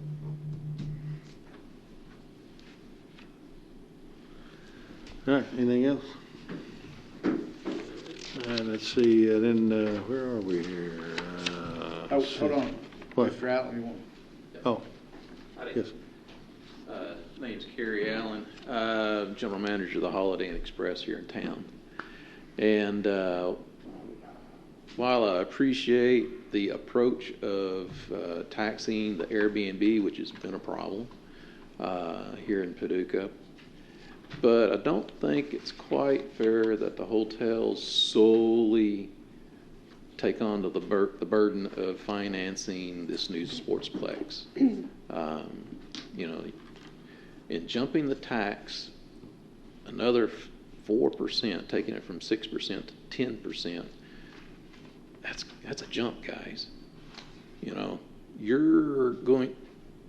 All right, anything else? Let's see, then, where are we here? Oh, hold on. What? Mr. Allen, you want? Oh, yes. My name's Kerry Allen, General Manager of the Holiday Inn Express here in town. And while I appreciate the approach of taxing the Airbnb, which has been a problem here in Paducah, but I don't think it's quite fair that the hotels solely take on the burden of financing this new sportsplex. In jumping the tax, another 4%, taking it from 6% to 10%, that's a jump, guys. You're going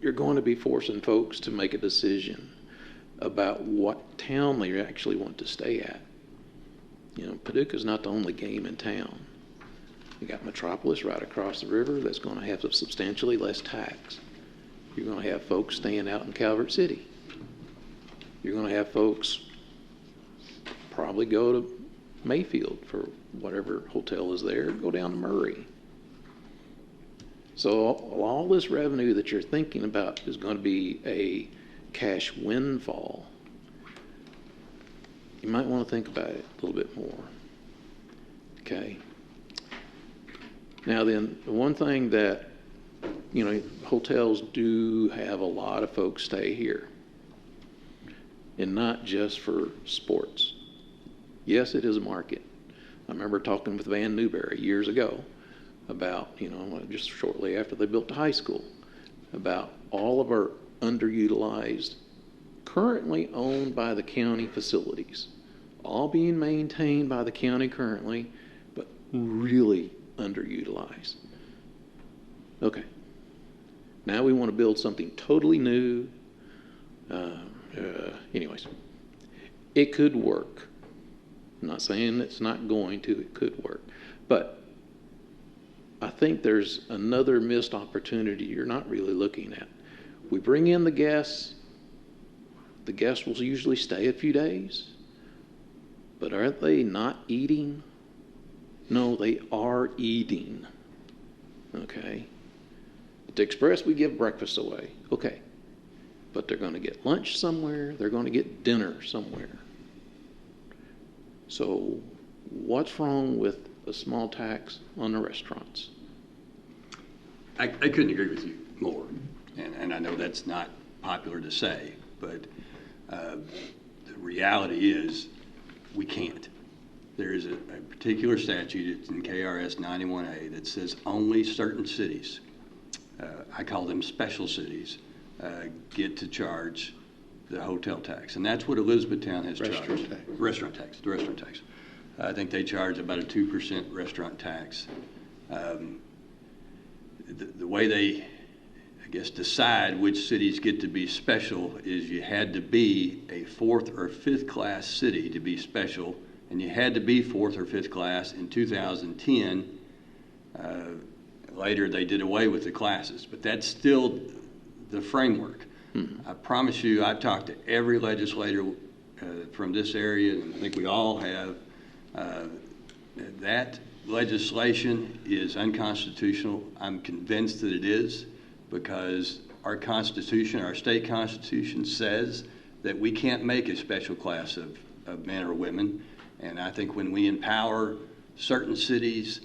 to be forcing folks to make a decision about what town they actually want to stay at. You know, Paducah's not the only game in town. You got Metropolis right across the river that's going to have substantially less tax. You're going to have folks staying out in Calvert City. You're going to have folks probably go to Mayfield for whatever hotel is there, go down to Murray. So all this revenue that you're thinking about is going to be a cash windfall. You might want to think about it a little bit more. Okay. Now then, the one thing that, you know, hotels do have a lot of folks stay here. And not just for sports. Yes, it is a market. I remember talking with Van Newberry years ago about, you know, just shortly after they built the high school, about all of our underutilized, currently owned by the county facilities, all being maintained by the county currently, but really underutilized. Okay. Now we want to build something totally new. Anyways, it could work. I'm not saying it's not going to, it could work. But I think there's another missed opportunity you're not really looking at. We bring in the guests will usually stay a few days, but aren't they not eating? No, they are eating. Okay? At the Express, we give breakfast away. Okay. But they're going to get lunch somewhere, they're going to get dinner somewhere. So what's wrong with a small tax on the restaurants? I couldn't agree with you more, and I know that's not popular to say, but the reality is we can't. There is a particular statute, it's in KRS 91A, that says only certain cities, I call them special cities, get to charge the hotel tax. And that's what Elizabethtown has charged. Restaurant tax, the restaurant tax. I think they charge about a 2% restaurant tax. The way they, I guess, decide which cities get to be special is you had to be a 4th or 5th class city to be special, and you had to be 4th or 5th class in 2010. Later they did away with the classes, but that's still the framework. I promise you, I've talked to every legislator from this area, and I think we all have. That legislation is unconstitutional. I'm convinced that it is, because our Constitution, our state Constitution, says that we can't make a special class of men or women. And I think when we empower certain cities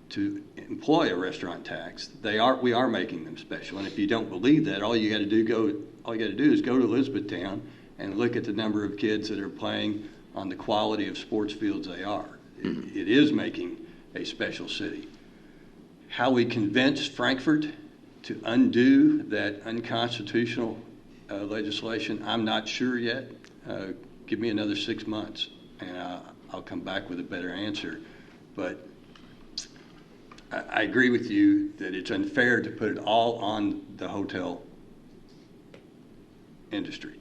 to employ a restaurant tax, we are making them special. And if you don't believe that, all you got to do is go to Elizabethtown and look at the number of kids that are playing on the quality of sports fields they are. It is making a special city. How we convince Frankfurt to undo that unconstitutional legislation, I'm not sure yet. Give me another 6 months, and I'll come back with a better answer. But I agree with you that it's unfair to put it all on the hotel industry.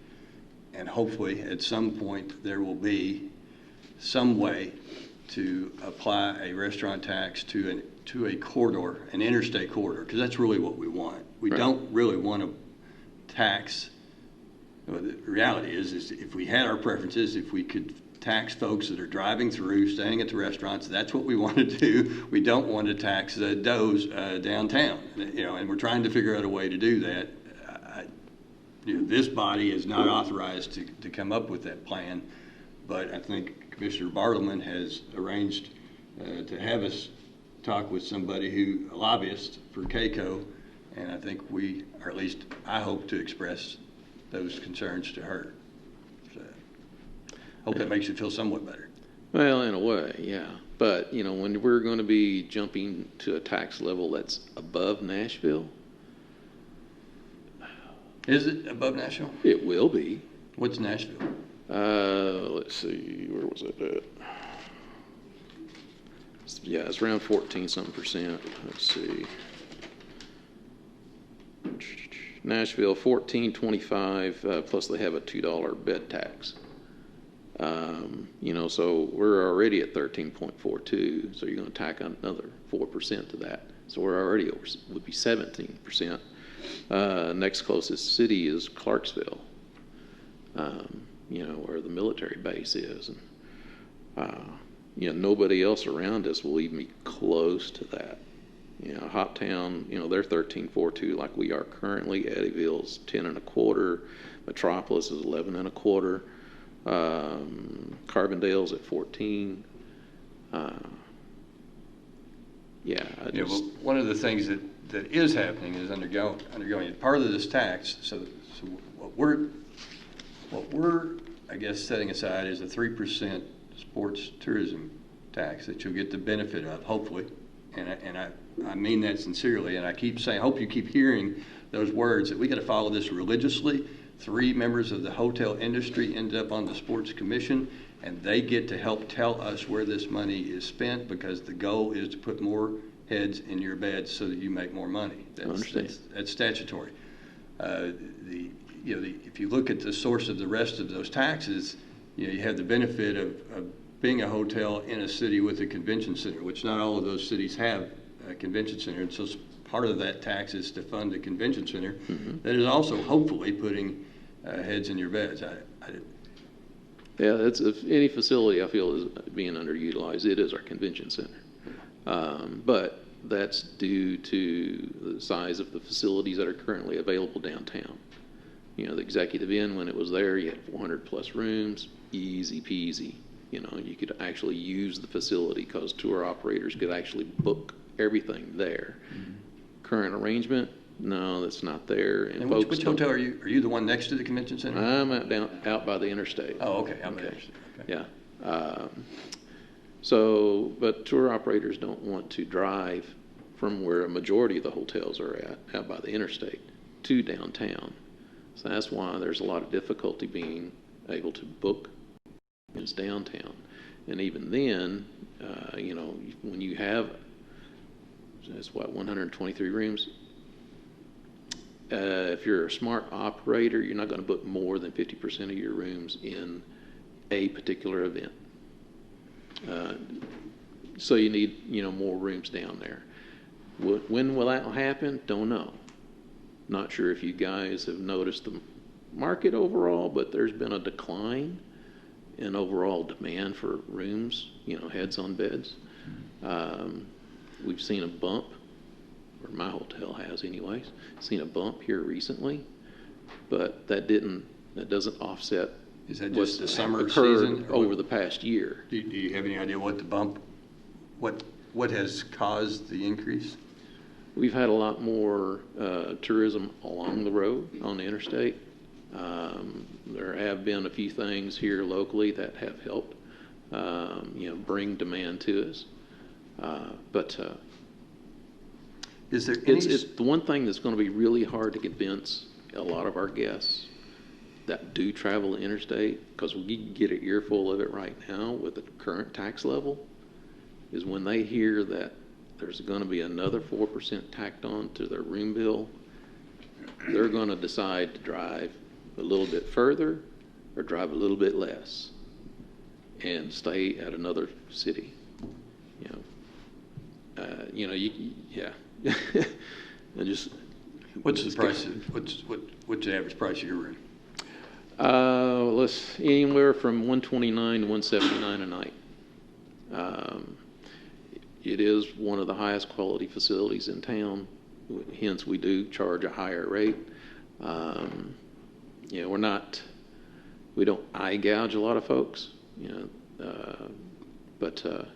And hopefully at some point there will be some way to apply a restaurant tax to a corridor, an interstate corridor, because that's really what we want. We don't really want to tax. Well, the reality is if we had our preferences, if we could tax folks that are driving through, staying at the restaurants, that's what we want to do. We don't want to tax the does downtown, and we're trying to figure out a way to do that. This body is not authorized to come up with that plan, but I think Commissioner Bartleman has arranged to have us talk with somebody a lobbyist for CAECO, and I think or at least I hope to express those concerns to her. So, hope that makes you feel somewhat better. Well, in a way, yeah. But, when we're going to be jumping to a tax level that's above Nashville. Is it above Nashville? It will be. What's Nashville? Let's see, where was it at? Yeah, it's around 14-something%. Let's see. Nashville, 14.25, plus they have a $2 bed tax. So we're already at 13.42, so you're going to tack on another 4% to that. So we're already over, would be 17%. Next closest city is Clarksville, where the military base is. And, nobody else around us will even be close to that. Hot Town, they're 13.42 like we are currently. Eddyville's 10.25. Metropolis is 11.25. Carbondale's at 14. One of the things that is happening is undergoing part of this tax. So what we're I guess setting aside is a 3% sports tourism tax that you'll get the benefit of, hopefully. And I mean that sincerely. And I keep saying, I hope you keep hearing those words that we got to follow this religiously. 3 members of the hotel industry ended up on the sports commission, and they get to help tell us where this money is spent, because the goal is to put more heads in your beds so that you make more money. That's statutory. If you look at the source of the rest of those taxes, you have the benefit of being a hotel in a city with a convention center, which not all of those cities have a convention center. And so part of that tax is to fund the convention center. Mm-hmm. That is also hopefully putting heads in your beds. That's if any facility I feel is being underutilized, it is our convention center. But that's due to the size of the facilities that are currently available downtown. The Executive Inn, when it was there, you had 400 plus rooms, easy peasy. You could actually use the facility because tour operators could actually book everything there. Mm-hmm. Current arrangement, no, that's not there. And which hotel are you? Are you the one next to the convention center? I'm out by the interstate. Oh, okay. Out by the interstate. Okay. Yeah. But tour operators don't want to drive from where a majority of the hotels are at, out by the interstate, to downtown. So that's why there's a lot of difficulty being able to book is downtown. And even then, when you have, that's 123 rooms. If you're a smart operator, you're not going to book more than 50% of your rooms in a particular event. So you need, more rooms down there. When will that happen? Don't know. Not sure if you guys have noticed the market overall, but there's been a decline in overall demand for rooms, heads on beds. We've seen a bump, or my hotel has anyways, seen a bump here recently, but that doesn't offset. Is that just the summer season over the past year? Do you have any idea what the bump, what has caused the increase? We've had a lot more tourism along the road on the interstate. There have been a few things here locally that have helped, bring demand to us. But is there any... it's the one thing that's going to be really hard to convince a lot of our guests that do travel the interstate, because we get an earful of it right now with the current tax level, is when they hear that there's going to be another 4% tacked on to their room bill, they're going to decide to drive a little bit further or drive a little bit less and stay at another city. And just what's the price? What's the average price of your room? Anywhere from $129 to $179 a night. It is one of the highest quality facilities in town, hence we do charge a higher rate. We don't eye gouge a lot of folks, but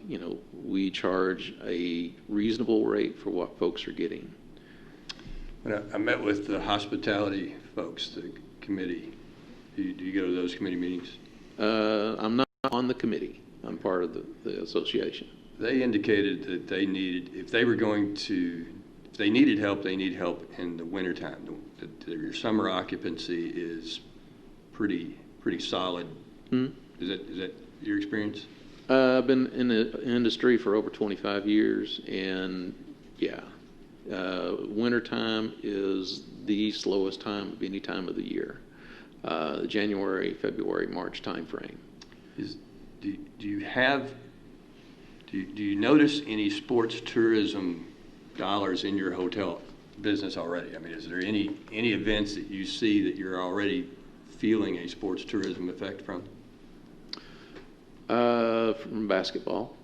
we charge a reasonable rate for what folks are getting. I met with the hospitality folks, the committee. Do you go to those committee meetings? I'm not on the committee. I'm part of the association. They indicated that they needed, if they needed help, they need help in the wintertime. Your summer occupancy is pretty solid. Mm-hmm. Is that your experience? I've been in the industry for over 25 years, and wintertime is the slowest time of any time of the year. The January, February, March time frame. do you notice any sports tourism dollars in your hotel business already? I mean, is there any events that you see that you're already feeling a sports tourism effect from? From basketball.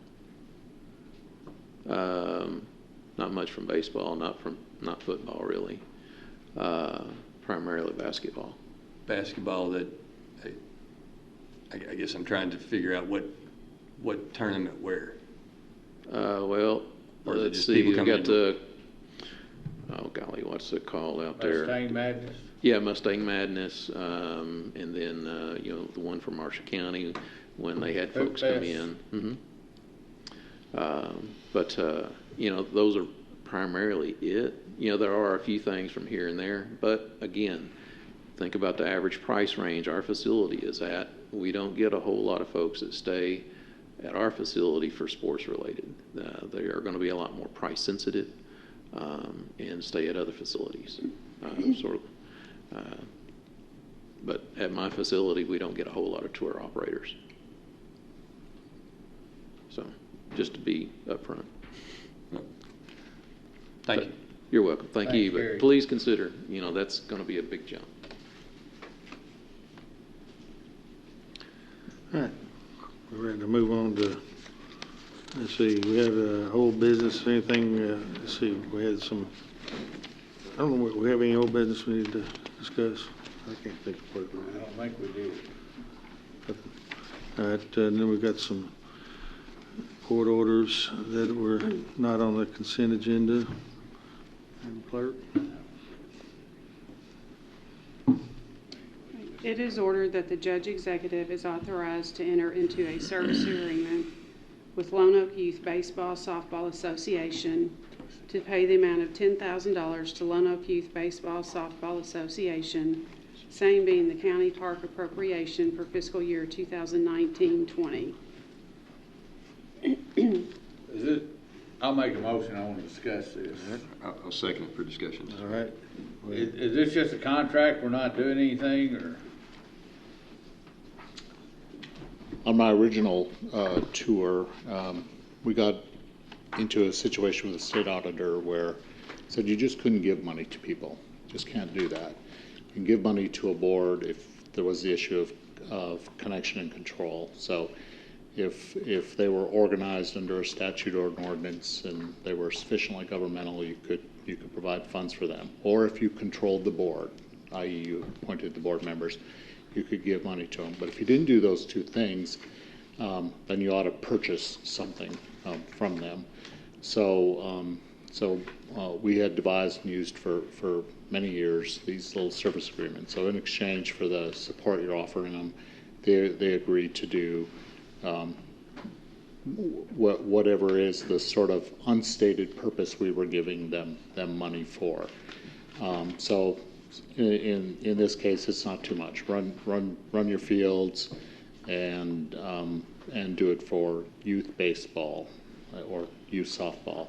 Not much from baseball, not football really. Primarily basketball. Basketball that, I guess I'm trying to figure out what tournament where. Well, Or is it let's just see, people we've coming got into- oh golly, what's it called out there? Mustang Madness? Yeah, Mustang Madness, and then, the one from Marshall County when they had Hoop folks come Fest. in. But those are primarily it. There are a few things from here and there, but again, think about the average price range our facility is at. We don't get a whole lot of folks that stay at our facility for sports related. They are going to be a lot more price sensitive and stay at other facilities. But at my facility, we don't get a whole lot of tour operators. So, just to be upfront. Thank you. You're welcome. Thank you. Thanks, Gary. But please consider, that's going to be a big jump. All right, we're ready to move on to, let's see, we have a whole business, anything, let's see, we had some, I don't know, we have any old business we need to discuss? I can't think of what it I was. don't think we do. All right, then we've got some court orders that were not on the consent agenda. Madam Clerk? It is ordered that the judge executive is authorized to enter into a service agreement with Lone Oak Youth Baseball Softball Association to pay the amount of $10,000 to Lone Oak Youth Baseball Softball Association, same being the county park appropriation for fiscal year 2019-20. I'll make a motion, I want to discuss this. I'll second it for discussion. All right. Is this just a contract, we're not doing anything, or? On my original tour, we got into a situation with the state auditor where it said you just couldn't give money to people. Just can't do that. You can give money to a board if there was the issue of connection and control. So if they were organized under a statute or an ordinance and they were sufficiently governmental, you could provide funds for them. Or if you controlled the board, i.e. you appointed the board members, you could give money to them. But if you didn't do those two things, then you ought to purchase something from them. So we had devised and used for many years these little service agreements. So in exchange for the support you're offering them, they agreed to do whatever is the sort of unstated purpose we were giving them money for. So in this case, it's not too much. Run your fields and do it for youth baseball or youth softball,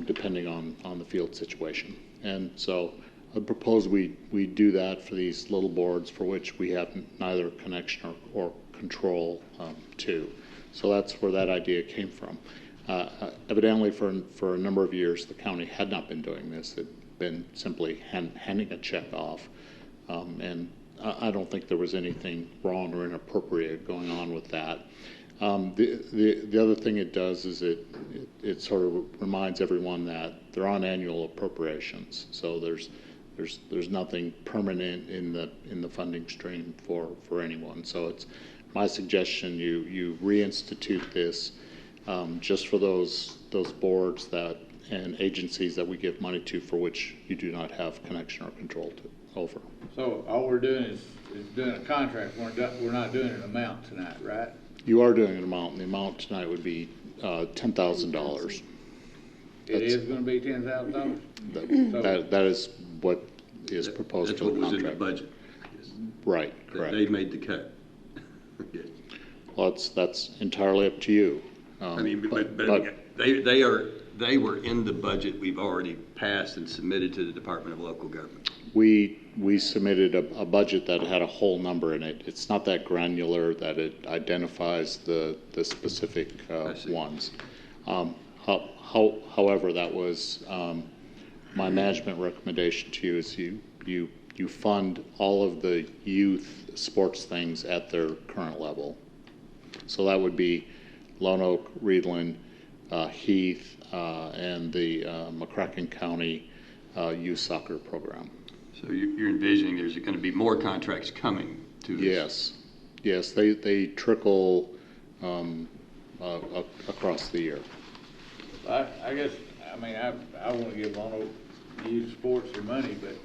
depending on the field situation. And so I propose we do that for these little boards for which we have neither connection or control to. So that's where that idea came from. Evidently, for a number of years, the county had not been doing this. It had been simply handing a check off. And I don't think there was anything wrong or inappropriate going on with that. The other thing it does is it sort of reminds everyone that they're on annual appropriations. So there's nothing permanent in the funding stream for anyone. So it's my suggestion you reinstitute this just for those boards and agencies that we give money to for which you do not have connection or control over. So all we're doing is doing a contract, we're not doing an amount tonight, right? You are doing an amount, and the amount tonight would be $10,000. It is going to be $10,000? That is what is proposed That's for what the was in the contract. budget. Right, correct. They made the cut. Well, that's entirely up to you. I mean, but they were in the budget we've already passed and submitted to the Department of Local Government. We we submitted a budget that had a whole number in it. It's not that granular that it identifies the specific ones. However, that was my management recommendation to you is you fund all of the youth sports things at their current level. So that would be Lone Oak, Reedland, Heath, and the McCracken County youth soccer program. So you're envisioning there's going to be more contracts coming to us? Yes, they trickle across the year. I guess, I mean, I want to give Lone Oak youth sports their money, but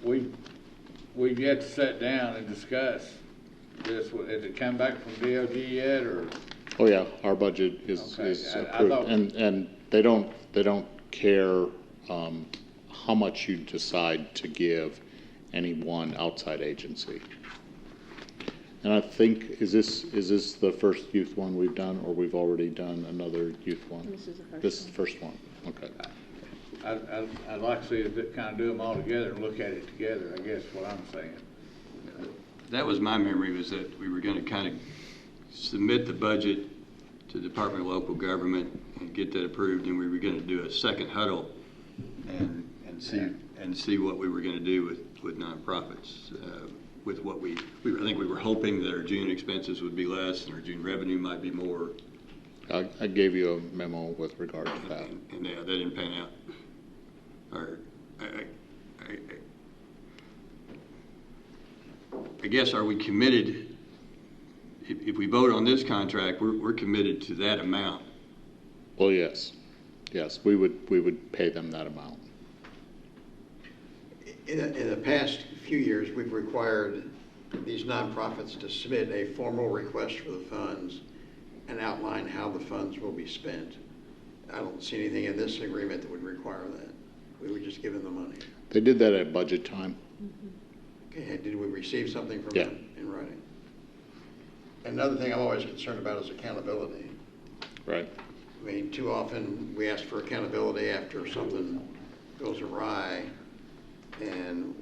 we've yet to sit down and discuss this. Has it come back from DOG yet, or? Oh yeah, our budget is approved, and they don't care how much you decide to give any one outside agency. And I think is this the first youth one we've done, or we've already done another youth one? This is the first. This is the first one. Okay. I'd like to see us kind of do them all together and look at it together, I guess what I'm saying. That was my memory, was that we were going to kind of submit the budget to the Department of Local Government and get that approved, and we were going to do a second huddle and see what we were going to do with nonprofits. With what I think we were hoping that our June expenses would be less and our June revenue might be more. I gave you a memo with regard to that. And yeah, that didn't pan out. I guess, are we committed, if we vote on this contract, we're committed to that amount? Well, yes, we would pay them that amount. In the past few years, we've required these nonprofits to submit a formal request for the funds and outline how the funds will be spent. I don't see anything in this agreement that would require that. We would just give them the money. They did that at budget time. Okay, did we receive something from Yeah. them in writing? Another thing I'm always concerned about is accountability. Right. I mean, too often we ask for accountability after something goes awry. And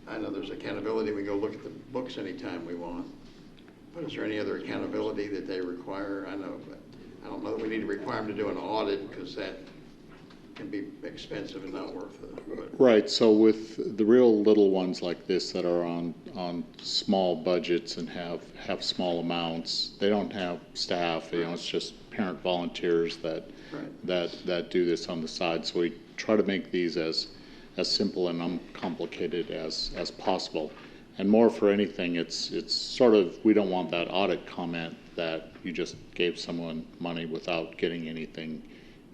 I know there's accountability. We go look at the books anytime we want. But is there any other accountability that they require? I know, but I don't know that we need to require them to do an audit because that can be expensive and not worth it. Right. So with the real little ones like this that are on small budgets and have small amounts, they don't have staff. You know, it's just parent volunteers that do this on the side. So we try to make these as simple and uncomplicated as possible. And more for anything, it's sort of, we don't want that audit comment that you just gave someone money without getting anything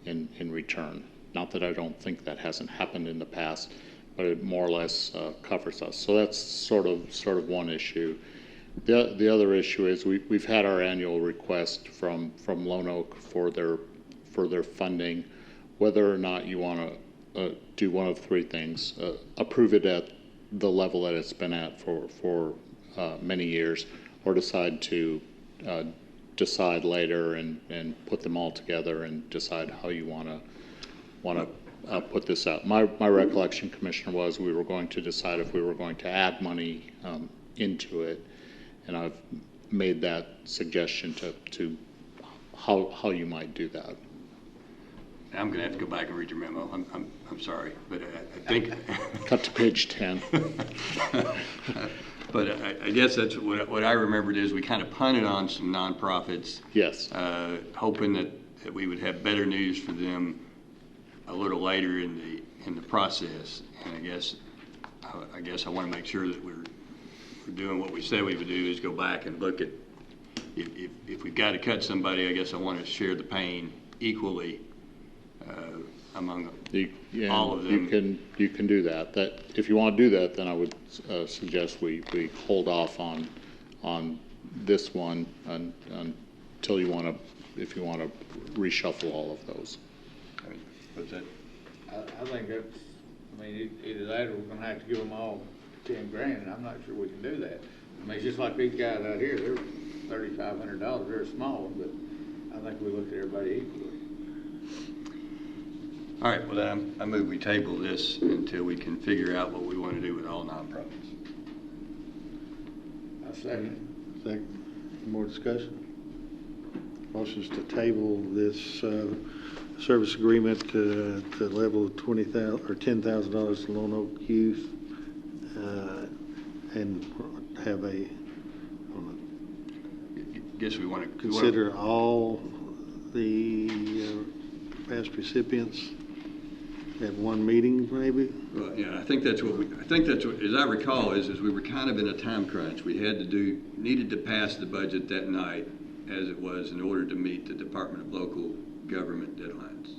in return. Not that I don't think that hasn't happened in the past, but it more or less covers us. So that's sort of one issue. The other issue is we've had our annual request from Lone Oak for their funding, whether or not you want to do one of three things: approve it at the level that it's been at for many years, or decide to decide later and put them all together and decide how you want to put this out. My recollection, Commissioner, was we were going to decide if we were going to add money into it, and I've made that suggestion to how you might do that. I'm going to have to go back and read your memo. I'm sorry, but I think cut to page 10. But I guess that's what I remembered is we kind of punted on some nonprofits. Yes. Hoping that we would have better news for them a little later in the process. And I guess I want to make sure that we're doing what we said we would do, is go back and look at if we've got to cut somebody. I guess I want to share the pain equally among all of them. You can do that. That if you want to do that, then I would suggest we hold off on this one until you want to, if you want to reshuffle all of those. What's that? I think that's, I mean, either that or we're going to have to give them all 10 grand, and I'm not sure we can do that. I mean, it's just like these guys out here, they're $3,500, they're a small one, but I think we look at everybody equally. All right, well, then I move we table this until we can figure out what we want to do with all nonprofits. I second. Second. Any more discussion? Motion's to table this service agreement to the level of $20,000 or $10,000 to Lone Oak Youth, and have a Guess we want to consider all the past recipients at one meeting, maybe. Well, yeah, I think that's what, as I recall, is we were kind of in a time crunch. We needed to pass the budget that night as it was in order to meet the Department of Local Government deadlines.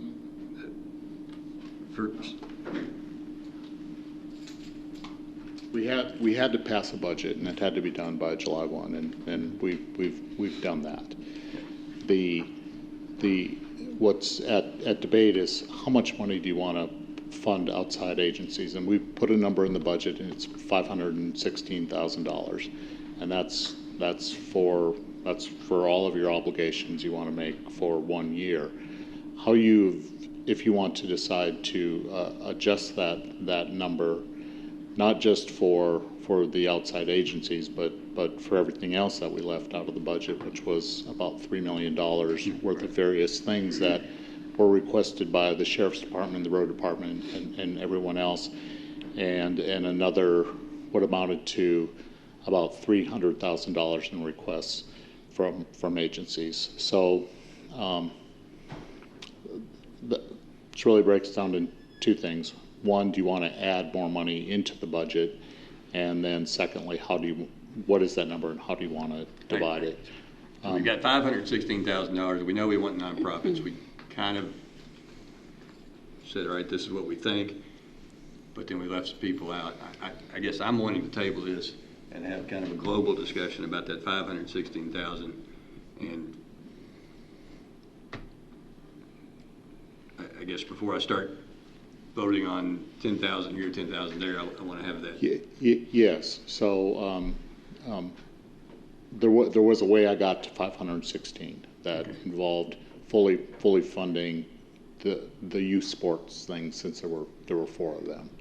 We had to pass a budget, and it had to be done by July 1, and we've done that. What's at debate is how much money do you want to fund outside agencies, and we've put a number in the budget, and it's $516,000, and that's for all of your obligations you want to make for 1 year. If you want to decide to adjust that number, not just for the outside agencies, but for everything else that we left out of the budget, which was about $3 million worth of various things that were requested by the Sheriff's Department, the Road Department, and everyone else, and another what amounted to about $300,000 in requests from agencies. So it really breaks down to two things. One, do you want to add more money into the budget? And then secondly, what is that number and how do you want to divide it? We've got $516,000. We know we want nonprofits. We kind of said, all right, this is what we think, but then we left some people out. I guess I'm wanting to table this and have kind of a global discussion about that $516,000. And I guess before I start voting on 10,000 here, 10,000 there, I want to have that. Yes. So there was a way I got to 516 that involved fully funding the youth sports thing, since there were 4 of them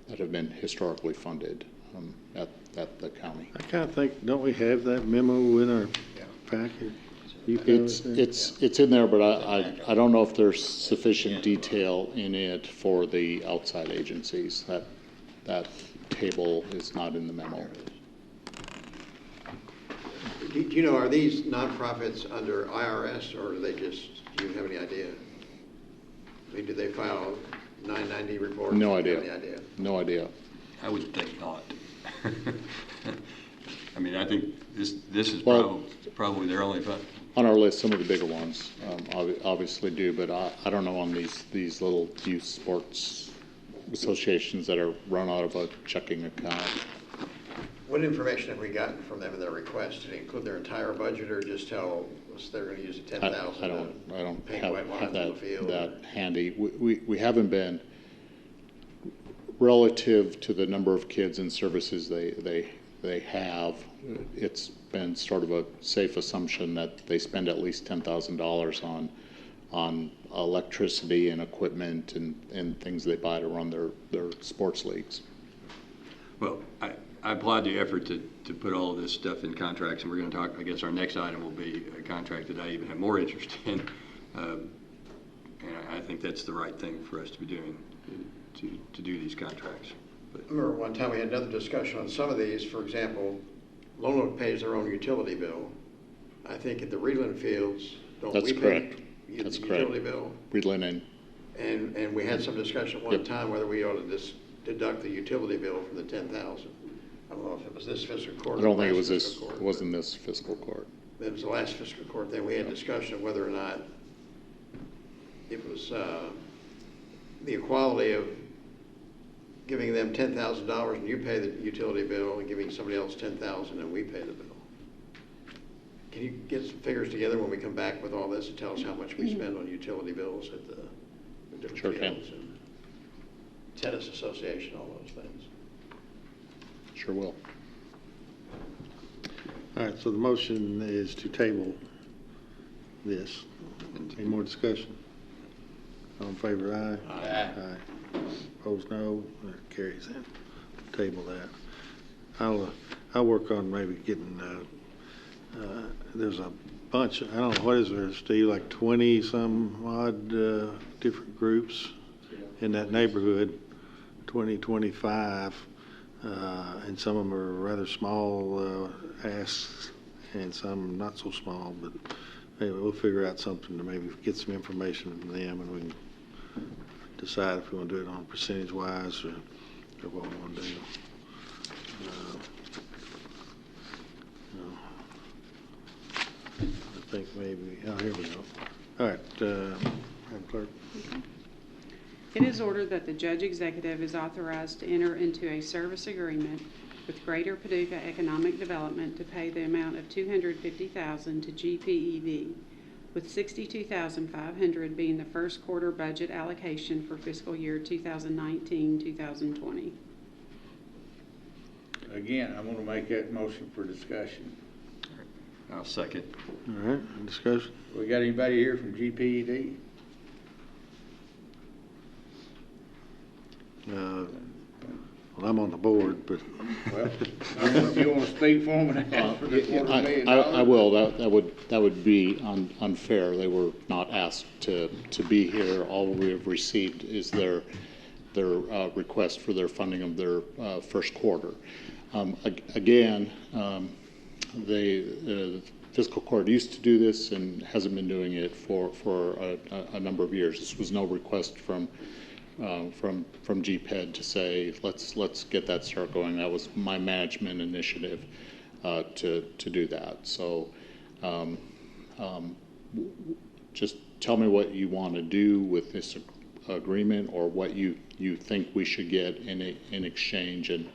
that have been historically funded at the county. I kind of think, don't we have that memo in our packet? It's in there, but I don't know if there's sufficient detail in it for the outside agencies. That table is not in the memo. Do you know, are these nonprofits under IRS, or do you have any idea? I mean, do they file 990 reports? No idea. Any idea? No idea. I would think not. I mean, I think this is probably their only fund. On our list, some of the bigger ones obviously do, but I don't know on these little youth sports associations that are run out of a checking account. What information have we gotten from them in their request? Did it include their entire budget, or just tell us they're going to use the 10,000? I don't have that that handy. We haven't been, relative to the number of kids and services they have. It's been sort of a safe assumption that they spend at least $10,000 on electricity and equipment and things they buy to run their sports leagues. Well, I applaud the effort to put all of this stuff in contracts, and we're going to talk, I guess our next item will be a contract that I even have more interest in. And I think that's the right thing for us to be doing, to do these contracts. I remember one time we had another discussion on some of these. For example, Lone Oak pays their own utility bill. I think at the Reedland Fields, That's correct. That's correct. Utility bill? Reedland and we had some discussion at one time whether we ought to just deduct the utility bill from the 10,000. I don't know if it was this fiscal court. I don't think it was this. It wasn't this fiscal court. It was the last fiscal court. Then we had discussion of whether or not it was the equality of giving them $10,000 and you pay the utility bill, and giving somebody else $10,000 and we pay the bill. Can you get some figures together when we come back with all this and tell us how much we spend on utility bills at the different fields and tennis association, all those things? Sure will. All right, so the motion is to table this. Any more discussion? All in favor, aye? Aye. Opposed, no. That carries in. Table that. I'll work on maybe getting, there's a bunch, I don't know, what is there, Steve, like 20 some odd different groups in that neighborhood, 20, 25, and some of them are rather small asks and some not so small, but anyway, we'll figure out something to maybe get some information from them and we can decide if we want to do it on percentage wise or what we want to do. I think maybe, oh, here we go. All right, Madam Clerk. Okay. It is ordered that the judge executive is authorized to enter into a service agreement with Greater Paducah Economic Development to pay the amount of $250,000 to GPED, with $62,500 being the first quarter budget allocation for fiscal year 2019-2020. Again, I'm gonna make that motion for discussion. I'll second. All right, discussion. We got anybody here from GPED? Well, I'm on the board, but. Well, if you wanna speak for them and ask for the $250,000? I will. That would be unfair. They were not asked to be here. All we have received is their request for their funding of their first quarter. Again, the fiscal court used to do this and hasn't been doing it for a number of years. This was no request from GPED to say let's get that start going. That was my management initiative to do that. So just tell me what you want to do with this agreement or what you think we should get in exchange, and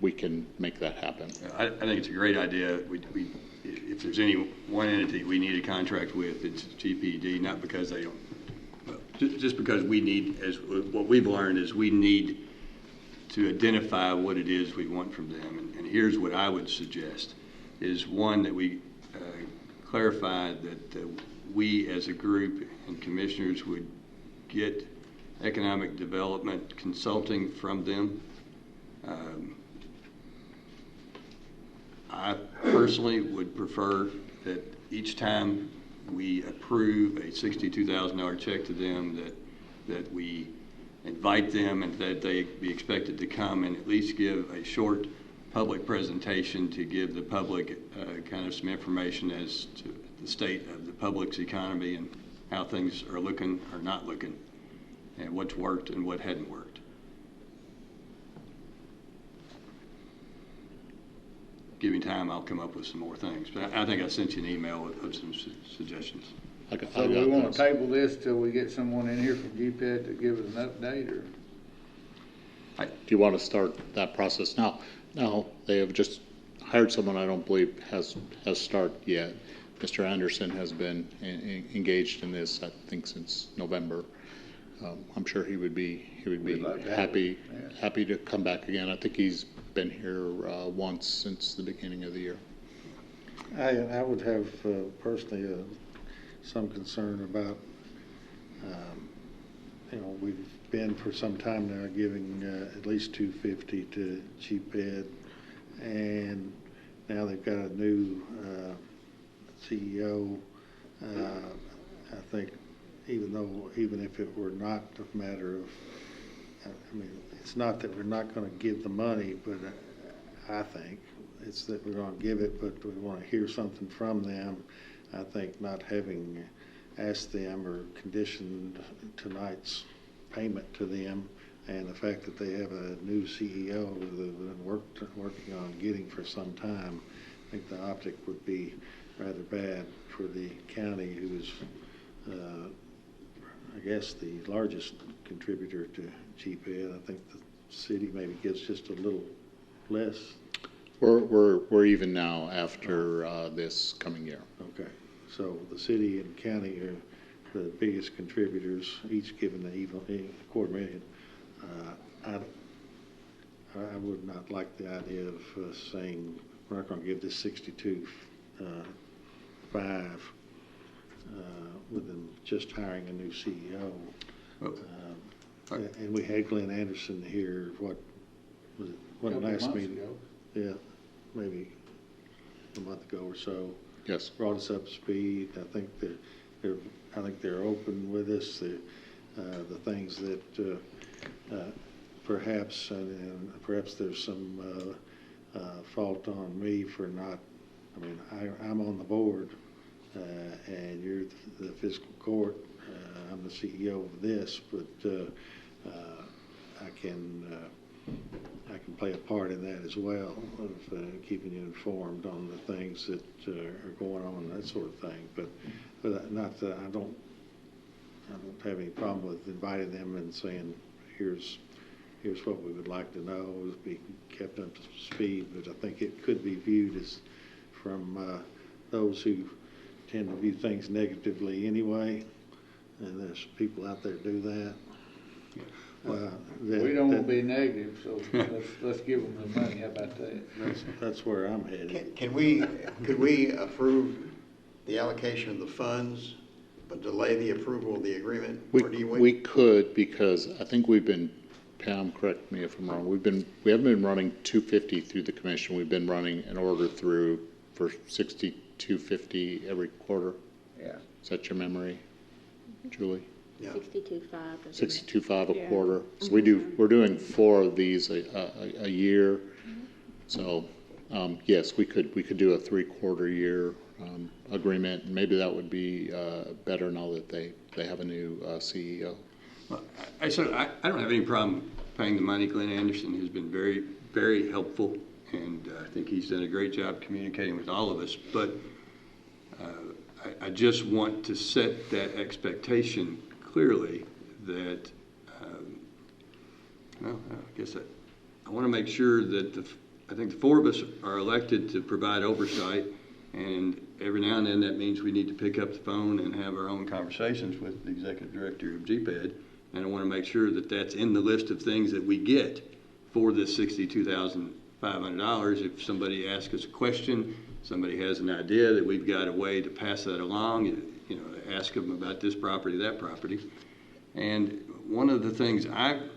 we can make that happen. I think it's a great idea. If there's any one entity we need a contract with, it's GPD, not because they don't, well, just because we need, as what we've learned is we need to identify what it is we want from them. And here's what I would suggest is, one, that we clarify that we as a group and commissioners would get economic development consulting from them. I personally would prefer that each time we approve a $62,000 check to them, that we invite them and that they be expected to come and at least give a short public presentation to give the public kind of some information as to the state of the public's economy and how things are looking or not looking, and what's worked and what hadn't worked. Give me time, I'll come up with some more things. But I think I sent you an email with some suggestions. So we want to table this till we get someone in here from GPED to give us an update, or? Do you want to start that process now? No, they have just hired someone I don't believe has started yet. Mr. Anderson has been engaged in this, I think, since November. I'm sure he would be happy to come back again. I think he's been here once since the beginning of the year. I would have personally some concern about, we've been for some time now giving at least $250 to GPED, and now they've got a new CEO. I think even if it were not a matter of, it's not that we're not going to give the money, but I think it's that we're going to give it, but we want to hear something from them. I think not having asked them or conditioned tonight's payment to them, and the fact that they have a new CEO that they've been working on getting for some time, I think the optic would be rather bad for the county, who is, I guess, the largest contributor to GPED. I think the city maybe gives just a little less. We're even now after this coming year. Okay, so the city and county are the biggest contributors, each giving a $250,000. I would not like the idea of saying we're not going to give this 62.5 with them just hiring a new CEO. Well, And we had Glenn Anderson here, what was it, what, Couple last months meeting? ago. Yeah, maybe a month ago or so. Yes. Brought us up to speed. I think they're open with us. The things that perhaps, and perhaps there's some fault on me for not, I mean, I'm on the board, and you're the fiscal court. I'm the CEO of this, but I can play a part in that as well, of keeping you informed on the things that are going on, that sort of thing. But not that I don't have any problem with inviting them and saying, here's what we would like to know, be kept up to speed. But I think it could be viewed as from those who tend to view things negatively anyway, and there's people out there do that. We don't want to be negative, so let's give them the money. How about that? That's where I'm headed. Could we approve the allocation of the funds, but delay the approval of the agreement? We could, because I think we've been, Pam, correct me if I'm wrong, we haven't been running 250 through the commission. We've been running an order through for 6250 every quarter. Yeah. Is that your memory, Julie? Yeah. 62.5. 62.5 a Yeah. quarter. So we're doing 4 of these a year. So yes, we could do a 3-quarter year agreement. Maybe that would be better now that they have a new CEO. Well, I don't have any problem paying the money. Glenn Anderson has been very, very helpful, and I think he's done a great job communicating with all of us. But I just want to set that expectation clearly that, I guess I want to make sure that I think the 4 of us are elected to provide oversight, and every now and then that means we need to pick up the phone and have our own conversations with the executive director of GPED, and I want to make sure that that's in the list of things that we get for this $62,500. If somebody asks us a question, somebody has an idea, that we've got a way to pass that along, ask them about this property, that property. And one of the things I've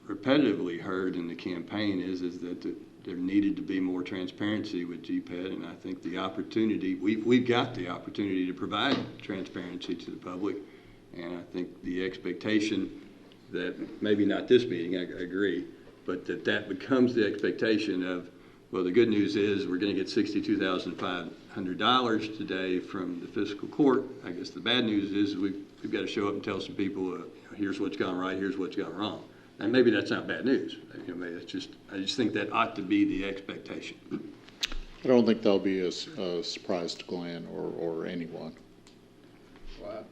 repetitively heard in the campaign is that there needed to be more transparency with GPED, and I think the opportunity, we've got the opportunity to provide transparency to the public, and I think the expectation that, maybe not this meeting, I agree, but that becomes the expectation of, well, the good news is we're going to get $62,500 today from the fiscal court. I guess the bad news is we've got to show up and tell some people, here's what's gone right, here's what's gone wrong. And maybe that's not bad news. Maybe it's I just think that ought to be the expectation. I don't think that'll be a surprise to Glenn or anyone. Wow.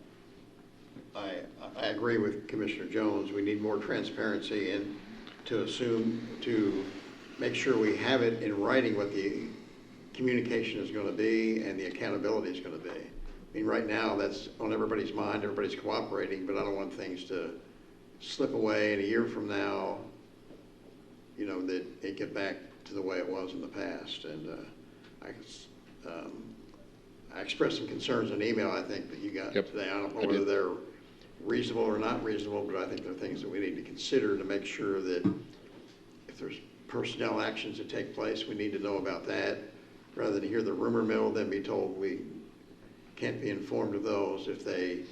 I agree with Commissioner Jones. We need more transparency and to make sure we have it in writing what the communication is going to be and the accountability is going to be. I mean, right now that's on everybody's mind. Everybody's cooperating, but I don't want things to slip away, and a year from now, that it get back to the way it was in the past. And I expressed some concerns in email, I think, that you got today. I don't know whether they're reasonable or not reasonable, but I think they're things that we need to consider to make sure that if there's personnel actions that take place, we need to know about that, rather than hear the rumor mill, then be told we can't be informed of those. If they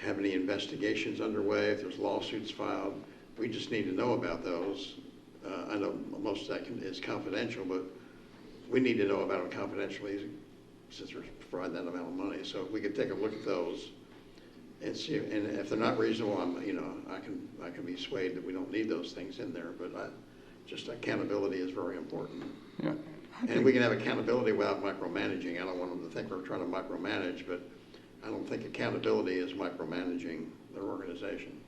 have any investigations underway, if there's lawsuits filed, we just need to know about those. I know most of that is confidential, but we need to know about them confidentially since we're providing that amount of money. So if we could take a look at those and see, and if they're not reasonable, I can be swayed that we don't need those things in there. But just accountability is very important. Yeah. And we can have accountability without micromanaging. I don't want them to think we're trying to micromanage, but I don't think accountability is micromanaging their organization.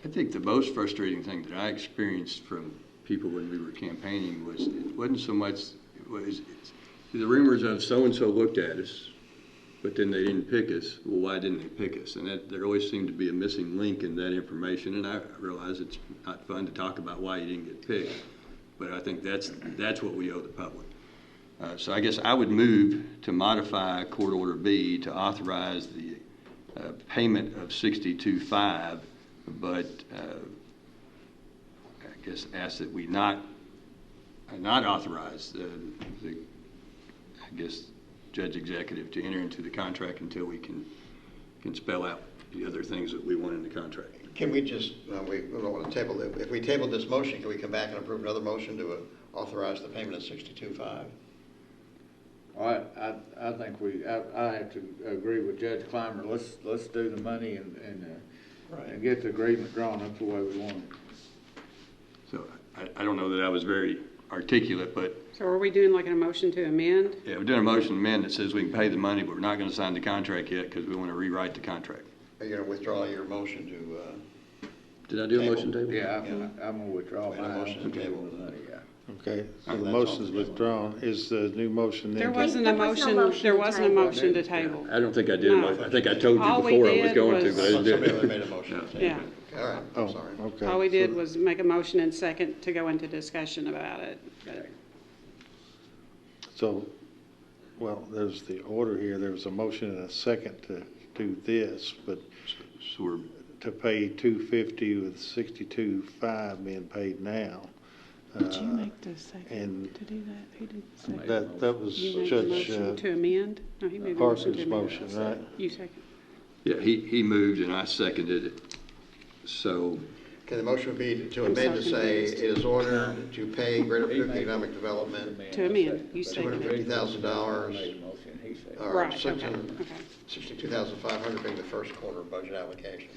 I think the most frustrating thing that I experienced from people when we were campaigning was it wasn't so much the rumors of so-and-so looked at us, but then they didn't pick us. Well, why didn't they pick us? And there always seemed to be a missing link in that information, and I realize it's not fun to talk about why you didn't get picked, but I think that's what we owe the public. So I guess I would move to modify Court Order B to authorize the payment of $62,500, but I guess ask that we not authorize the judge executive to enter into the contract until we can spell out the other things that we want in the contract. Can we just, we don't want to table it. If we table this motion, can we come back and approve another motion to authorize the payment of $62,500? I think I have to agree with Judge Clymer. Let's do the money and get the agreement drawn up the way we want it. So I don't know that I was very articulate, but So are we doing like a motion to amend? yeah, we're doing a motion to amend that says we can pay the money, but we're not going to sign the contract yet because we want to rewrite the contract. Are you going to withdraw your motion to? Did I do a motion table? Yeah, I'm going to withdraw We had a mine. motion to table. Okay, so the That's motion's all. withdrawn. Is the new motion then? There wasn't a There was no motion, motion there to wasn't a table. motion to table. I don't think I did. No. I think I told you All we before I was did going to, was- but I didn't do Somebody it. other made a motion to table. Yeah. All right, I'm sorry. Okay. All we did so- was make a motion and second to go into discussion about it. But So, well, there's the order here. There was a motion and a second to do this, but So we're, to pay $250 with $62,500 being paid now. did you make the second and to do that? Who did the second? That was You made the Judge motion to amend? No, he made the motion to Parker's amend. motion, right? You second. yeah, he moved and I seconded it. So Okay, the motion would be to amend to say it is ordered to pay Greater Paducah Economic Development To amend, you seconded. $250,000, Made a motion, he said. or Right, okay, okay. $62,500 being the first quarter budget allocation.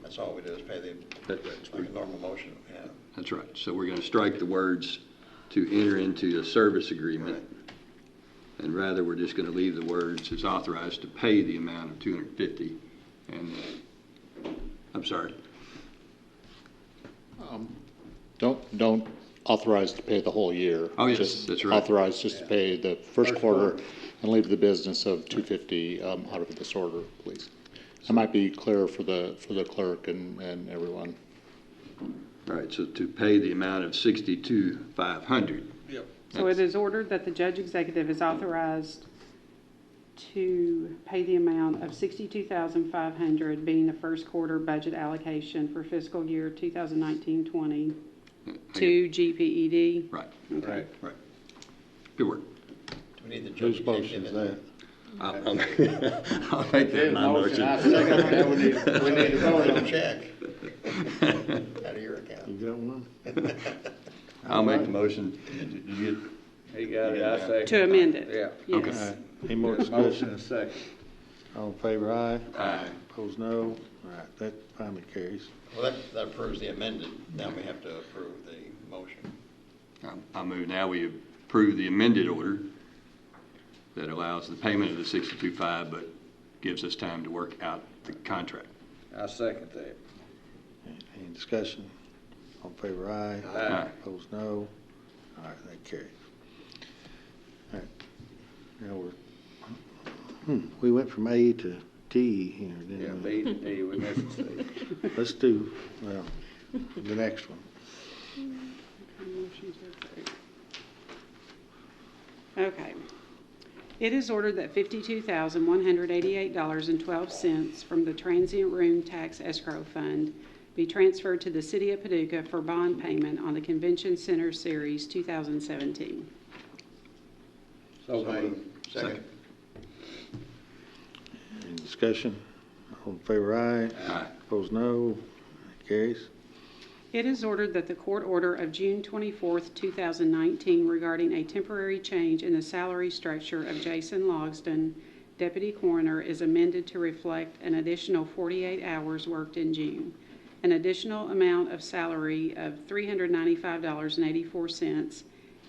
That's all we do is pay that's like a normal motion. Yeah. That's right. So we're going to strike the words to enter into a service agreement. And rather, we're just going to leave the words as authorized to pay the amount of $250. And, I'm sorry. Don't authorize to pay the whole year. Oh, yes, Just that's right. Authorize just to pay the first quarter and leave the business of $250 out of this order, please. That might be clearer for the clerk and everyone. All right, so to pay the amount of $62,500. Yep. So it is ordered that the judge executive is authorized to pay the amount of $62,500 being the first quarter budget allocation for fiscal year 2019-20 to GPED. Right, Okay. right. Good work. Do we need the judge Whose motion is that? I'll make that my motion. I second that. We need to vote on it. Check out of your account. You got one? I'll make the motion. Did you get? He got it, I second. To amend it. Yeah. Okay. Yes. All right. Any more Motion discussion? and second. All in favor, aye? Aye. Opposed, no? All right, that finally carries. Well, that approves the amended. Now we have to approve the motion. I move now we approve the amended order that allows the payment of the $62,500, but gives us time to work out the contract. I second that. Any discussion? All in favor, aye? Aye. Opposed, no? All right, that carries. All right, now we went from A to T here, Yeah, didn't we? B to D, we missed C. Let's do, well, the next one. Okay. It is ordered that $52,188.12 from the transient room tax escrow fund be transferred to the city of Paducah for bond payment on the Convention Center Series 2017. So moved. Second. Any discussion? All in favor, aye? Aye. Opposed, no? Carries. It is ordered that the court order of June 24th, 2019 regarding a temporary change in the salary structure of Jason Logsdon, Deputy Coroner, is amended to reflect an additional 48 hours worked in June. An additional amount of salary of $395.84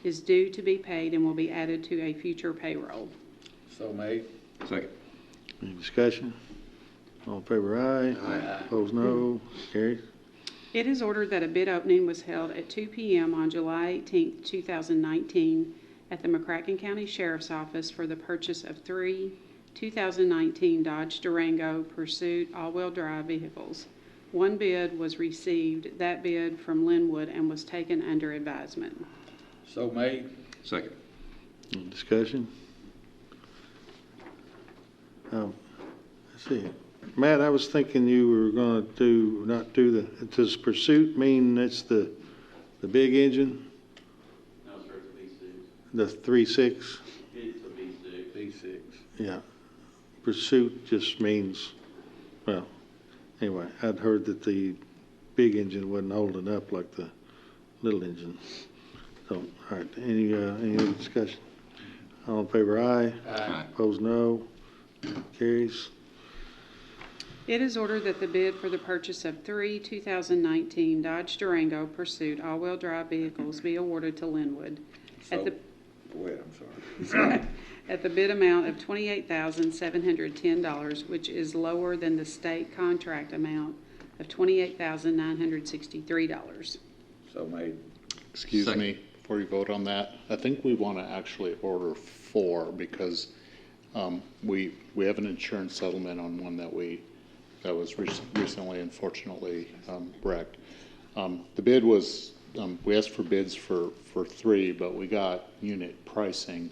is due to be paid and will be added to a future payroll. So made. Second. Any discussion? All in favor, aye? Aye. Opposed, no? Carries. It is ordered that a bid opening was held at 2 p.m. on July 18, 2019 at the McCracken County Sheriff's Office for the purchase of 3 2019 Dodge Durango Pursuit all-wheel drive vehicles. One bid was received, that bid from Linwood, and was taken under advisement. So made. Second. Discussion? Let's see. Matt, I was thinking you were going to not do does Pursuit mean it's the big engine? No, sir, it's V6. The 3.6? It's a V6. V6. Yeah. Pursuit just means, well, anyway, I'd heard that the big engine wasn't holding up like the little engine. So, all right, any other discussion? All in favor, aye. Aye. Opposed, no. Carries. It is ordered that the bid for the purchase of 3 2019 Dodge Durango Pursuit all-wheel drive vehicles be awarded to Linwood at the Go ahead, I'm sorry. at the bid amount of $28,710, which is lower than the state contract amount of $28,963. So made. Excuse Second. me, before you vote on that, I think we want to actually order 4 because we have an insurance settlement on one that was recently unfortunately wrecked. The bid was, we asked for bids for 3, but we got unit pricing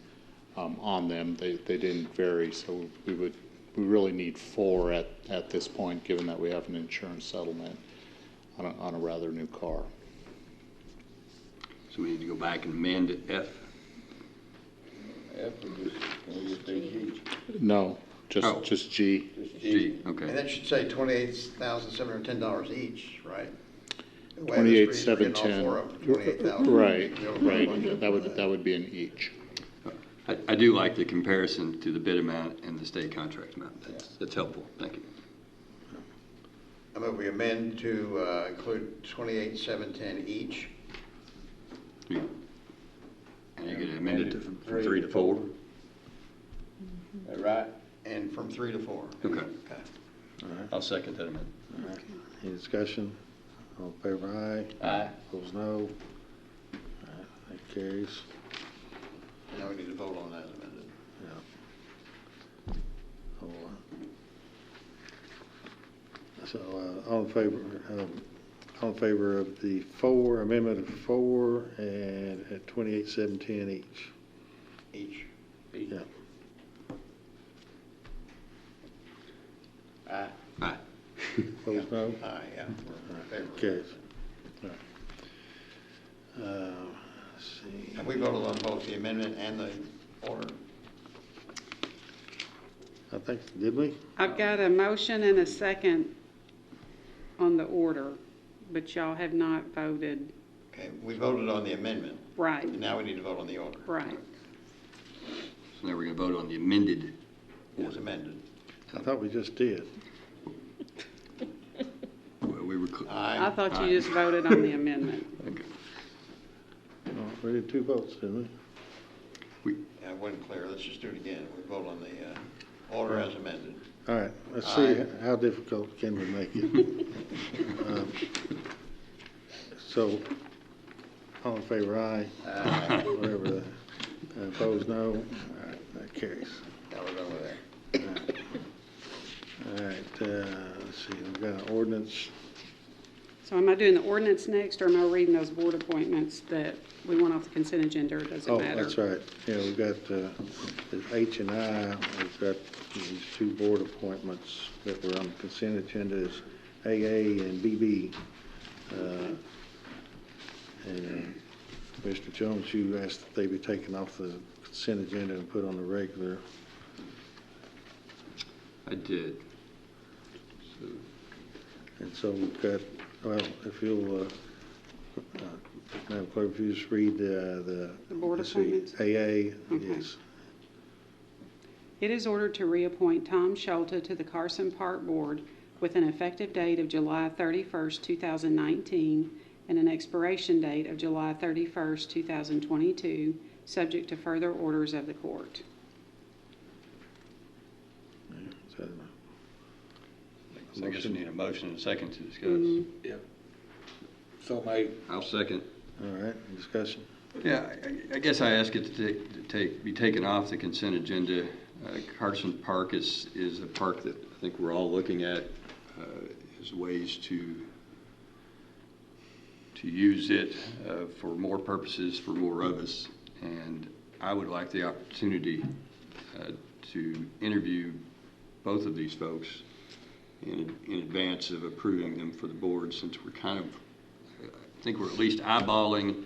on them. They didn't vary, so we really need 4 at this point, given that we have an insurance settlement on a rather new car. So we need to go back and amend F. F or just, can we just do G? No, just Oh. just G. Just G, And okay. that should say $28,710 each, right? The way this reads, we're getting all 28,710. four of them, 28,000. Right. That would be an each. I do like the comparison to the bid amount and the state contract amount. That's helpful. Thank you. I move we amend to include 28,710 each. And you're going to amend it from 3 to 4? That right? And from 3 to 4. Okay. Okay. I'll second that amendment. All right. Any discussion? All in favor, aye. Aye. Opposed, no. All right, that carries. Now we need to vote on that amendment. Yeah. So, all in favor of the 4, amendment of 4 and at 28,710 each. Each. Yeah. Aye. Aye. Opposed, no? Aye, yeah. We're in favor. Carries. All right. Let's see. Have we voted on both the amendment and the order? I think, did we? I've got a motion and a second on the order, but y'all have not voted. Okay, we voted on the amendment. Right, And now we need to vote on the order. right. So now we're going to vote on the amended As amended. I thought we just did. Well, we were. I thought you just voted on the amendment. Okay. Oh, we did 2 votes, didn't we? Yeah, it wasn't clear. Let's just do it again. We vote on the order as amended. All right, let's see how difficult can we make it. So, all in favor, aye. Aye. Whatever, opposed, no. All right, that carries. Now we're done with that. All right, let's see, we've got an ordinance. So am I doing the ordinance next, or am I reading those board appointments that we want off the consent agenda, or does it Oh, matter? that's right. Yeah, we've got H and I, we've got these 2 board appointments that were on the consent agenda is AA and BB. And Mr. Jones, you asked that they be taken off the consent agenda and put on the regular. I did. And so we've got, well, if you'll, Madam Clerk, if you just read the board let's see, appointments? AA, Okay. yes. It is ordered to reappoint Tom Schulte to the Carson Park Board with an effective date of July 31st, 2019, and an expiration date of July 31st, 2022, subject to further orders of the court. Is that So I guess we need a motion and a second to discuss. Yep. So made. I'll second. all right, discussion? Yeah, I guess I ask it to be taken off the consent agenda. Carson Park is a park that I think we're all looking at as ways to use it for more purposes, for more of us. And I would like the opportunity to interview both of these folks in advance of approving them for the board, since we're kind of, I think we're at least eyeballing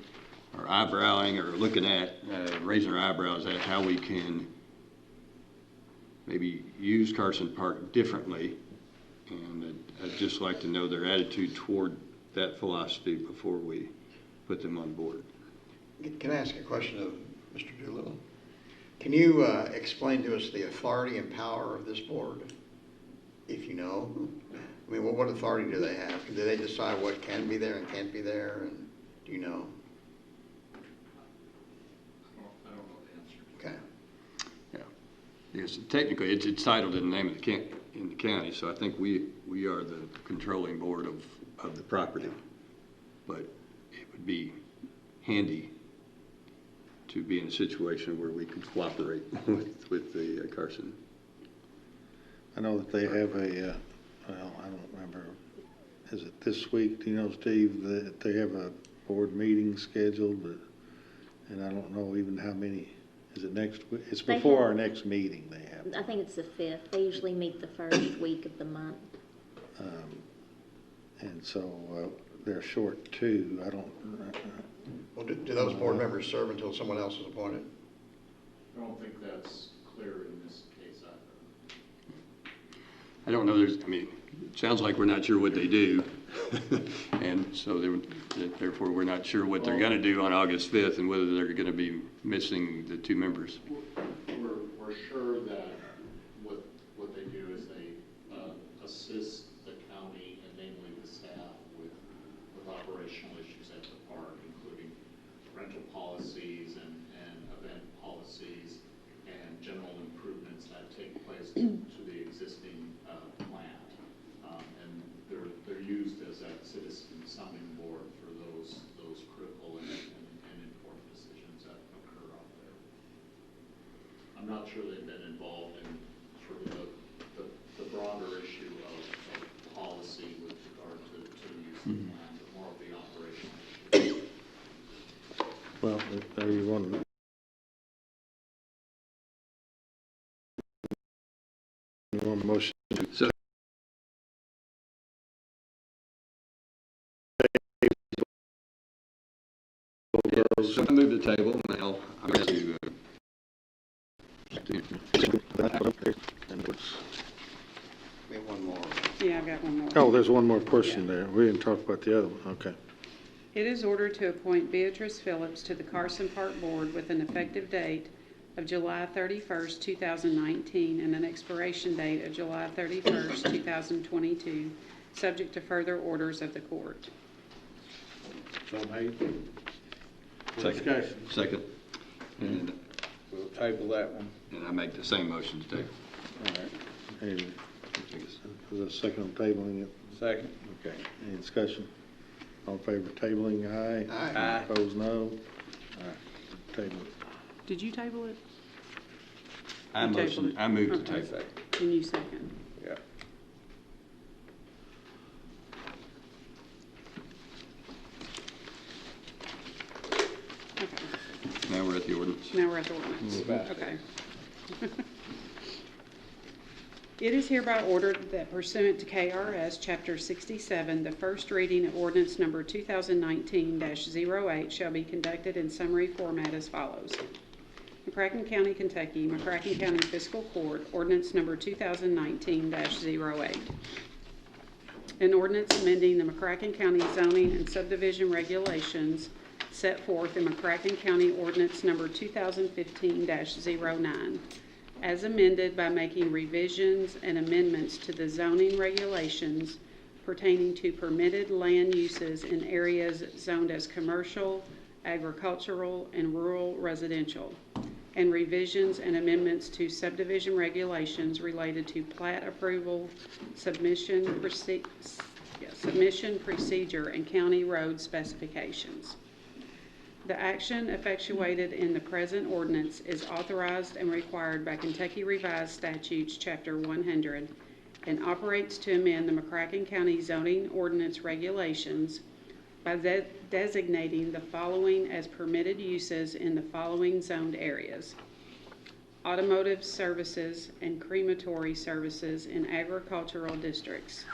or eyebrowing or looking at, raising our eyebrows at how we can maybe use Carson Park differently. And I'd just like to know their attitude toward that philosophy before we put them on board. Can I ask a question of Mr. Doolittle? Can you explain to us the authority and power of this board, if you know? I mean, what authority do they have? Do they decide what can be there and can't be there? And do you know? I don't know the answer. Okay. Yeah. Yes, technically, it's titled in the name of in the county, so I think we are the controlling board of the property. But it would be handy to be in a situation where we could cooperate with the Carson. I know that they have a, well, I don't remember, is it this week, do you know, Steve, that they have a board meeting scheduled, and I don't know even how many, is it next week? It's before our next meeting they have. I think it's the 5th. They usually meet the first week of the month. And so they're short too. I don't. Well, do those board members serve until someone else is appointed? I don't think that's clear in this case either. I don't know, I mean, it sounds like we're not sure what they do. And so therefore we're not sure what they're going to do on August 5th and whether they're going to be missing the 2 members. We're sure that what they do is they assist the county and namely the staff with operational issues at the park, including rental policies and event policies and general improvements that take place to the existing plant. And they're used as a citizen sounding board for those critical and important decisions that occur out there. I'm not sure they've been involved in sort of the broader issue of policy with regard to the use of the land, but more of the operational issue. Well, there you want. You want a motion? So, so I move the table. Now I'm going to. We have one more. Yeah, I've got one more. Oh, there's one more person there. We didn't talk about the other one. Okay. It is ordered to appoint Beatrice Phillips to the Carson Park Board with an effective date of July 31st, 2019, and an expiration date of July 31st, 2022, subject to further orders of the court. So made. Second. Second. And, We'll table that one. and I make the same motion to table. All right. Any, was a second on tabling it? Second. Okay. Any discussion? All in favor of tabling, aye. Aye. Opposed, no. All right. Table it. Did you table it? I You tabled it. I move to Okay. table. Can you second? Yeah. Okay. Now we're at the ordinance. Now we're at the ordinance. Mm-hmm. Okay. It is hereby ordered that pursuant to KRS Chapter 67, the first reading of ordinance number 2019-08 shall be conducted in summary format as follows. McCracken County, Kentucky, McCracken County Fiscal Court, ordinance number 2019-08. An ordinance amending the McCracken County zoning and subdivision regulations set forth in McCracken County ordinance number 2015-09, as amended by making revisions and amendments to the zoning regulations pertaining to permitted land uses in areas zoned as commercial, agricultural, and rural residential, and revisions and amendments to subdivision regulations related to plat approval, submission procedure, and county road specifications. The action effectuated in the present ordinance is authorized and required by Kentucky Revised Statutes, Chapter 100, and operates to amend the McCracken County zoning ordinance regulations by designating the following as permitted uses in the following zoned areas: automotive services and crematory services in agricultural districts,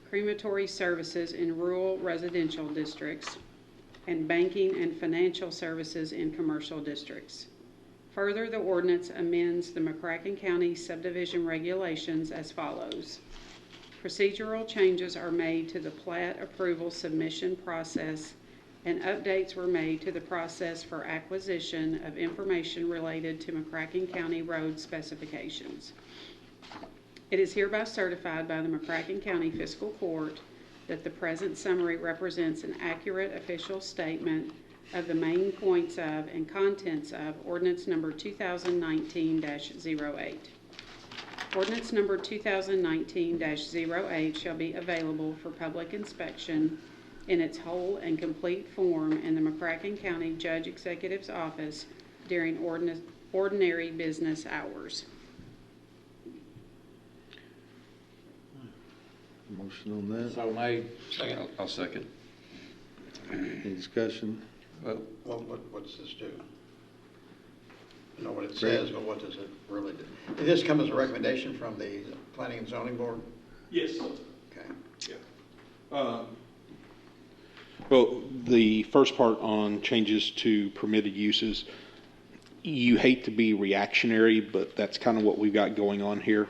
crematory services in rural residential districts, and banking and financial services in commercial districts. Further, the ordinance amends the McCracken County subdivision regulations as follows. Procedural changes are made to the plat approval submission process, and updates were made to the process for acquisition of information related to McCracken County road specifications. It is hereby certified by the McCracken County Fiscal Court that the present summary represents an accurate official statement of the main points of and contents of ordinance number 2019-08. Ordinance number 2019-08 shall be available for public inspection in its whole and complete form in the McCracken County Judge Executive's office during ordinary business hours. Motion on that? So made. Second. I'll second. Any discussion? Well, what's this do? I know what it says, but what does it really do? Did this come as a recommendation from the Planning and Zoning Board? Yes. Okay. Yeah. Well, the first part on changes to permitted uses, you hate to be reactionary, but that's kind of what we've got going on here.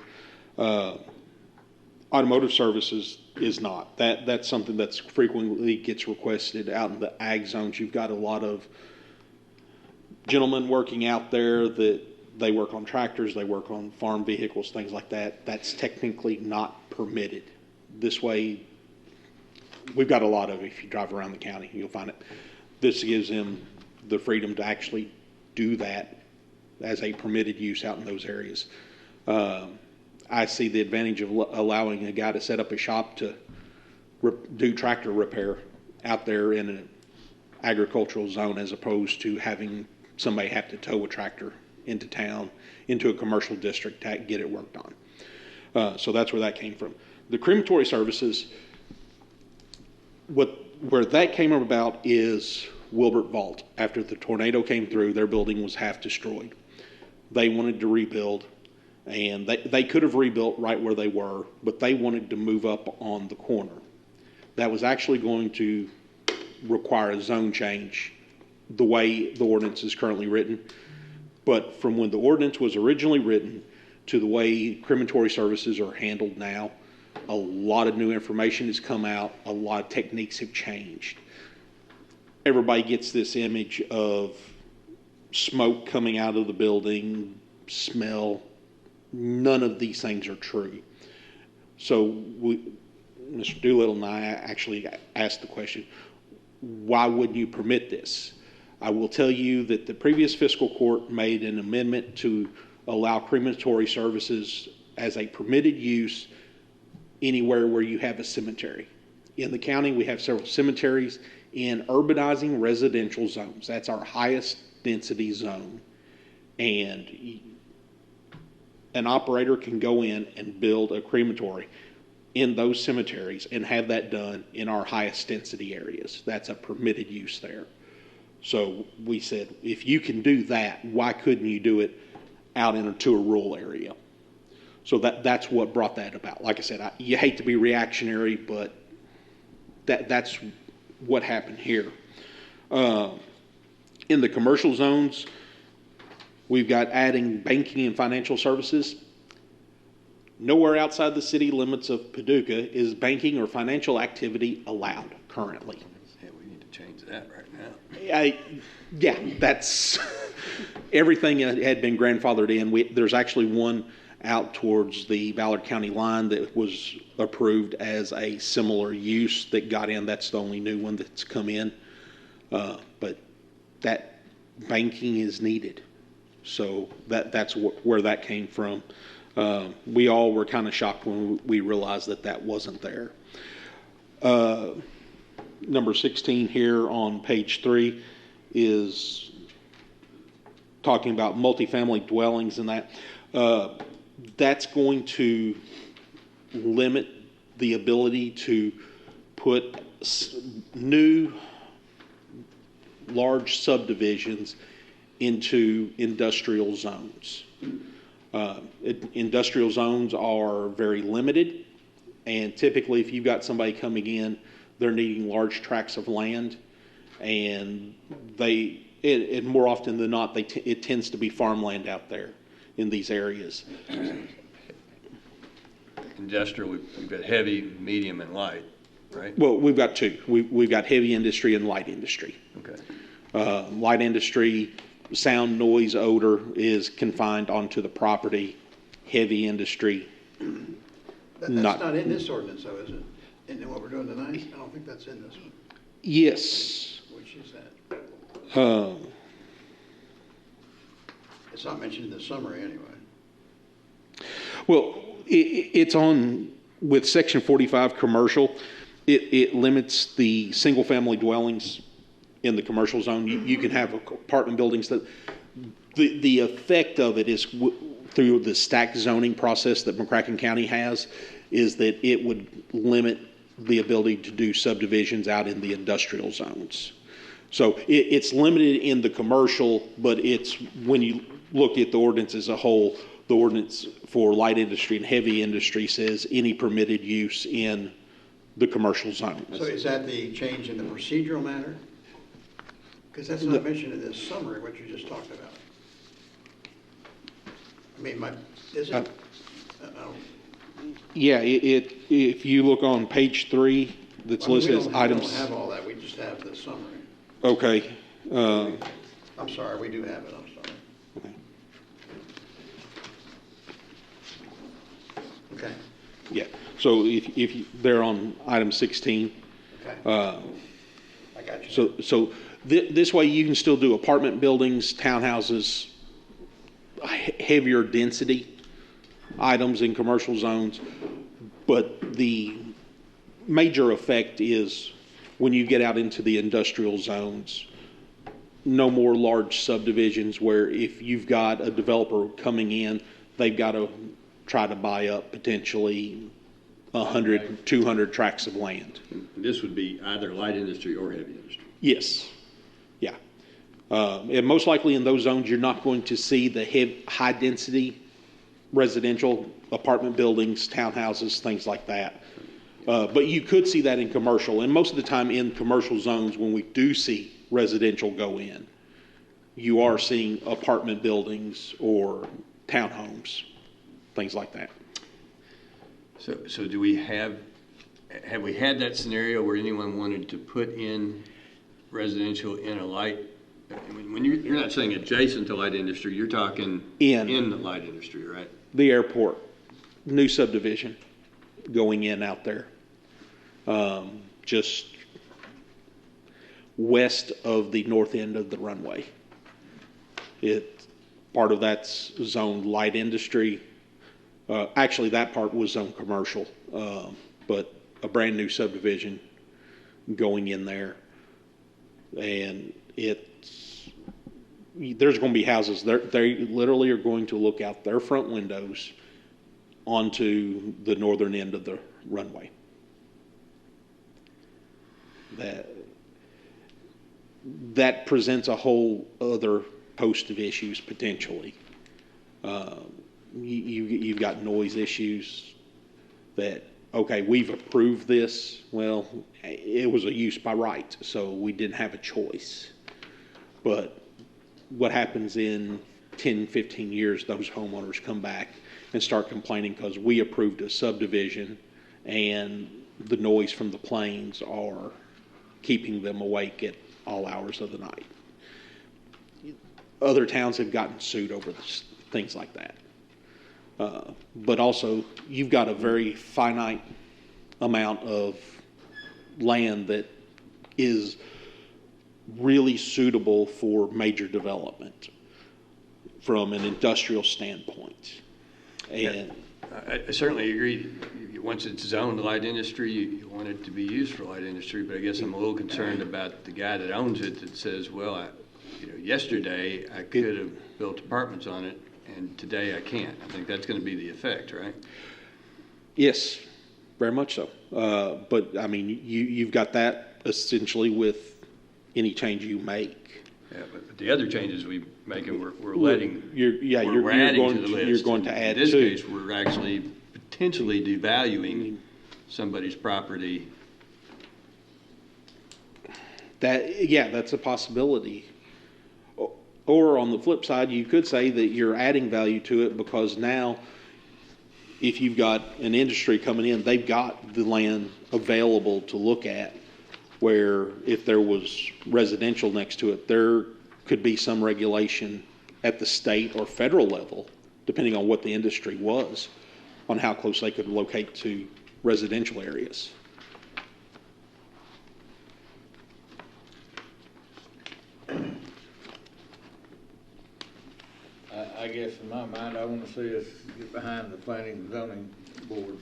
Automotive services is not. That's something that's frequently gets requested out in the ag zones. You've got a lot of gentlemen working out there that they work on tractors, they work on farm vehicles, things like that. That's technically not permitted. This way, we've got a lot of it. If you drive around the county, you'll find it. This gives them the freedom to actually do that as a permitted use out in those areas. I see the advantage of allowing a guy to set up a shop to do tractor repair out there in an agricultural zone as opposed to having somebody have to tow a tractor into town, into a commercial district to get it worked on. So that's where that came from. The crematory services, where that came about is Wilbert Vault. After the tornado came through, their building was half destroyed. They wanted to rebuild. And they could have rebuilt right where they were, but they wanted to move up on the corner. That was actually going to require a zone change the way the ordinance is currently written. But from when the ordinance was originally written to the way crematory services are handled now, a lot of new information has come out. A lot of techniques have changed. Everybody gets this image of smoke coming out of the building, smell. None of these things are true. So Mr. Doolittle and I actually asked the question, why wouldn't you permit this? I will tell you that the previous fiscal court made an amendment to allow crematory services as a permitted use anywhere where you have a cemetery. In the county, we have several cemeteries in urbanizing residential zones. That's our highest density zone. And an operator can go in and build a crematory in those cemeteries and have that done in our highest density areas. That's a permitted use there. So we said, if you can do that, why couldn't you do it out into a rural area? So that's what brought that about. Like I said, you hate to be reactionary, but that's what happened here. In the commercial zones, we've got adding banking and financial services. Nowhere outside the city limits of Paducah is banking or financial activity allowed currently. Yeah, we need to change that right now. Yeah, that's everything had been grandfathered in. There's actually one out towards the Ballard County line that was approved as a similar use that got in. That's the only new one that's come in. But that banking is needed. So that's where that came from. We all were kind of shocked when we realized that wasn't there. Number 16 here on page 3 is talking about multifamily dwellings and that. That's going to limit the ability to put new large subdivisions into industrial zones. Industrial zones are very limited, and typically if you've got somebody coming in, they're needing large tracts of land, and more often than not, it tends to be farmland out there in these areas. Industrial, we've got heavy, medium, and light, right? Well, we've got two. We've got heavy industry and light industry. Okay. Light industry, sound, noise, odor is confined onto the property. Heavy industry, That's not in this ordinance, though, is it? In what we're doing tonight? I don't think that's in this one. Yes. Which is that? It's not mentioned in the summary anyway. Well, it's on with Section 45 commercial. It limits the single-family dwellings in the commercial zone. You can have apartment buildings that the effect of it is through the stacked zoning process that McCracken County has, is that it would limit the ability to do subdivisions out in the industrial zones. So it's limited in the commercial, but it's when you look at the ordinance as a whole, the ordinance for light industry and heavy industry says any permitted use in the commercial zone. So is that the change in the procedural matter? Because that's not mentioned in this summary, what you just talked about. I mean, is it? Yeah, if you look on page 3, that's listed as items. We don't have all that, we just have the summary. Okay. I'm sorry, we do have it, I'm sorry. Okay. Yeah, so if they're on item 16. Okay. I got you. So this way you can still do apartment buildings, townhouses, heavier density items in commercial zones, but the major effect is when you get out into the industrial zones, no more large subdivisions where if you've got a developer coming in, they've got to try to buy up potentially 100, 200 tracts of land. This would be either light industry or heavy industry. Yes. Yeah. And most likely in those zones, you're not going to see the high density residential apartment buildings, townhouses, things like that. But you could see that in commercial. And most of the time in commercial zones, when we do see residential go in, you are seeing apartment buildings or townhomes, things like that. So do we have we had that scenario where anyone wanted to put in residential in a light? When you're not saying adjacent to light industry, you're talking in the light industry, right? The airport, new subdivision going in out there, just west of the north end of the runway. Part of that's zoned light industry. Actually, that part was zoned commercial, but a brand new subdivision going in there, and there's going to be houses. They literally are going to look out their front windows onto the northern end of the runway. That presents a whole other host of issues potentially. You've got noise issues that, okay, we've approved this. Well, it was a use by right, so we didn't have a choice. But what happens in 10, 15 years, those homeowners come back and start complaining because we approved a subdivision and the noise from the planes are keeping them awake at all hours of the night. Other towns have gotten sued over things like that. But also, you've got a very finite amount of land that is really suitable for major development from an industrial standpoint. And I certainly agree. Once it's zoned light industry, you want it to be used for light industry, but I guess I'm a little concerned about the guy that owns it that says, well, yesterday I could have built apartments on it, and today I can't. I think that's going to be the effect, right? Yes. very much so. But I mean, you've got that essentially with any change you make. Yeah, but the other changes we making, we're letting, you're we're adding going to the list. You're going to add in this to. case, we're actually potentially devaluing somebody's property. That's a possibility. Or on the flip side, you could say that you're adding value to it because now, if you've got an industry coming in, they've got the land available to look at, where if there was residential next to it, there could be some regulation at the state or federal level, depending on what the industry was, on how close they could locate to residential areas. I guess in my mind, I want to see us get behind the planning and zoning board.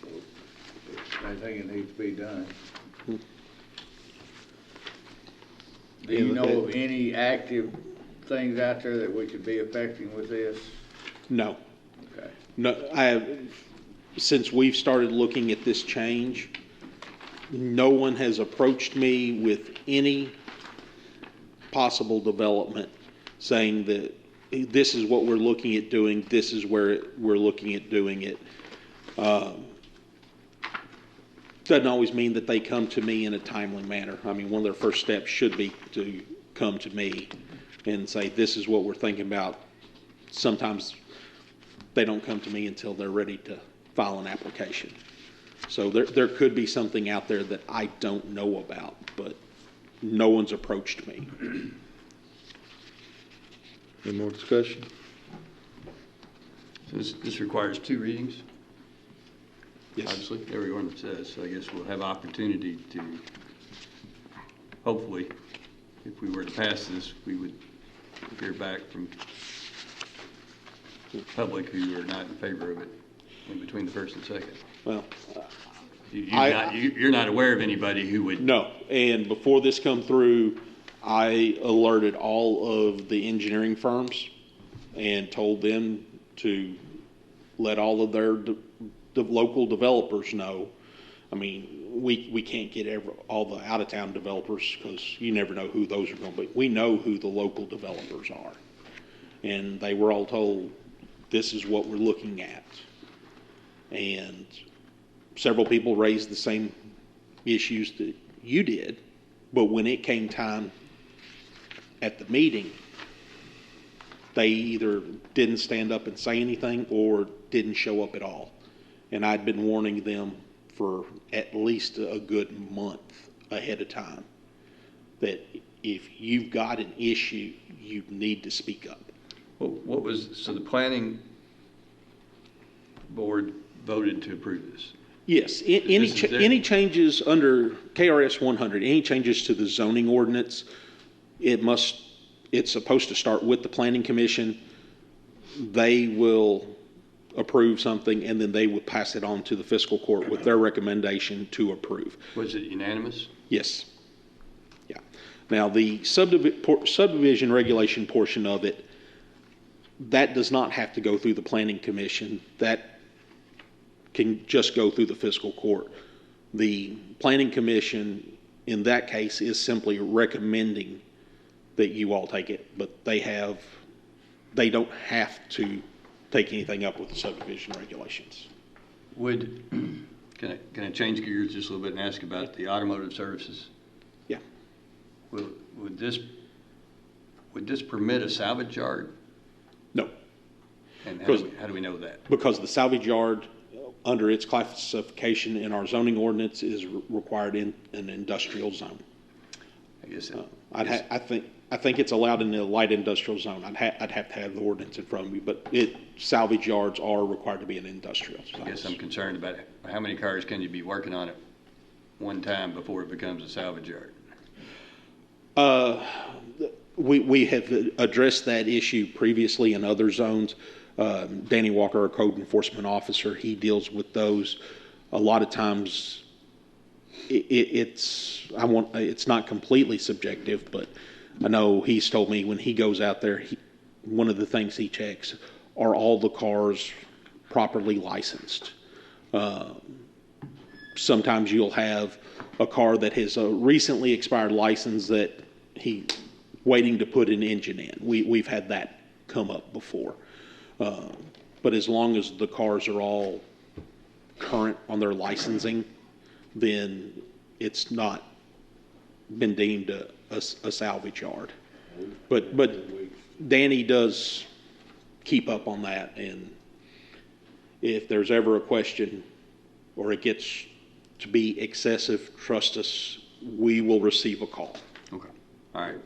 So I think it needs to be done. Do you know of any active things out there that we could be affecting with this? No. Okay. No, since we've started looking at this change, no one has approached me with any possible development saying that this is what we're looking at doing, this is where we're looking at doing it. Doesn't always mean that they come to me in a timely manner. I mean, one of their first steps should be to come to me and say, this is what we're thinking about. Sometimes they don't come to me until they're ready to file an application. So there could be something out there that I don't know about, but no one's approached me. Any more discussion? So this requires 2 readings? Yes. Obviously, every ordinance says, so I guess we'll have opportunity to, hopefully, if we were to pass this, we would hear back from the public who are not in favor of it in between the first and second. Well, you're not aware of anybody who would. No, and before this come through, I alerted all of the engineering firms and told them to let all of their the local developers know. I mean, we can't get all the out-of-town developers because you never know who those are going to be. We know who the local developers are. And they were all told, this is what we're looking at. And several people raised the same issues that you did, but when it came time at the meeting, they either didn't stand up and say anything or didn't show up at all. And I'd been warning them for at least a good month ahead of time that if you've got an issue, you need to speak up. Well, so the planning board voted to approve this? Yes, any changes under KRS 100, any changes to the zoning ordinance, it's supposed to start with the planning commission. They will approve something and then they would pass it on to the fiscal court with their recommendation to approve. Was it unanimous? Yes. Yeah. Now the subdivision regulation portion of it, that does not have to go through the planning commission. That can just go through the fiscal court. The planning commission in that case is simply recommending that you all take it, but they don't have to take anything up with the subdivision regulations. Can I change gears just a little bit and ask about the automotive services? Yeah. Would this permit a salvage yard? No. And how do we know that? Because the salvage yard, under its classification in our zoning ordinance, is required in an industrial zone. I guess. I think it's allowed in the light industrial zone. I'd have to have the ordinance in front of me, but salvage yards are required to be an industrial zone. I guess I'm concerned about how many cars can you be working on at one time before it becomes a salvage yard? We have addressed that issue previously in other zones. Danny Walker, our code enforcement officer, he deals with those. A lot of times it's not completely subjective, but I know he's told me when he goes out there, one of the things he checks are all the cars properly licensed. sometimes you'll have a car that has a recently expired license that he waiting to put an engine in. We've had that come up before. But as long as the cars are all current on their licensing, then it's not been deemed a salvage yard. But Danny does keep up on that, and if there's ever a question or it gets to be excessive, trust us, we will receive a call. Okay. All right.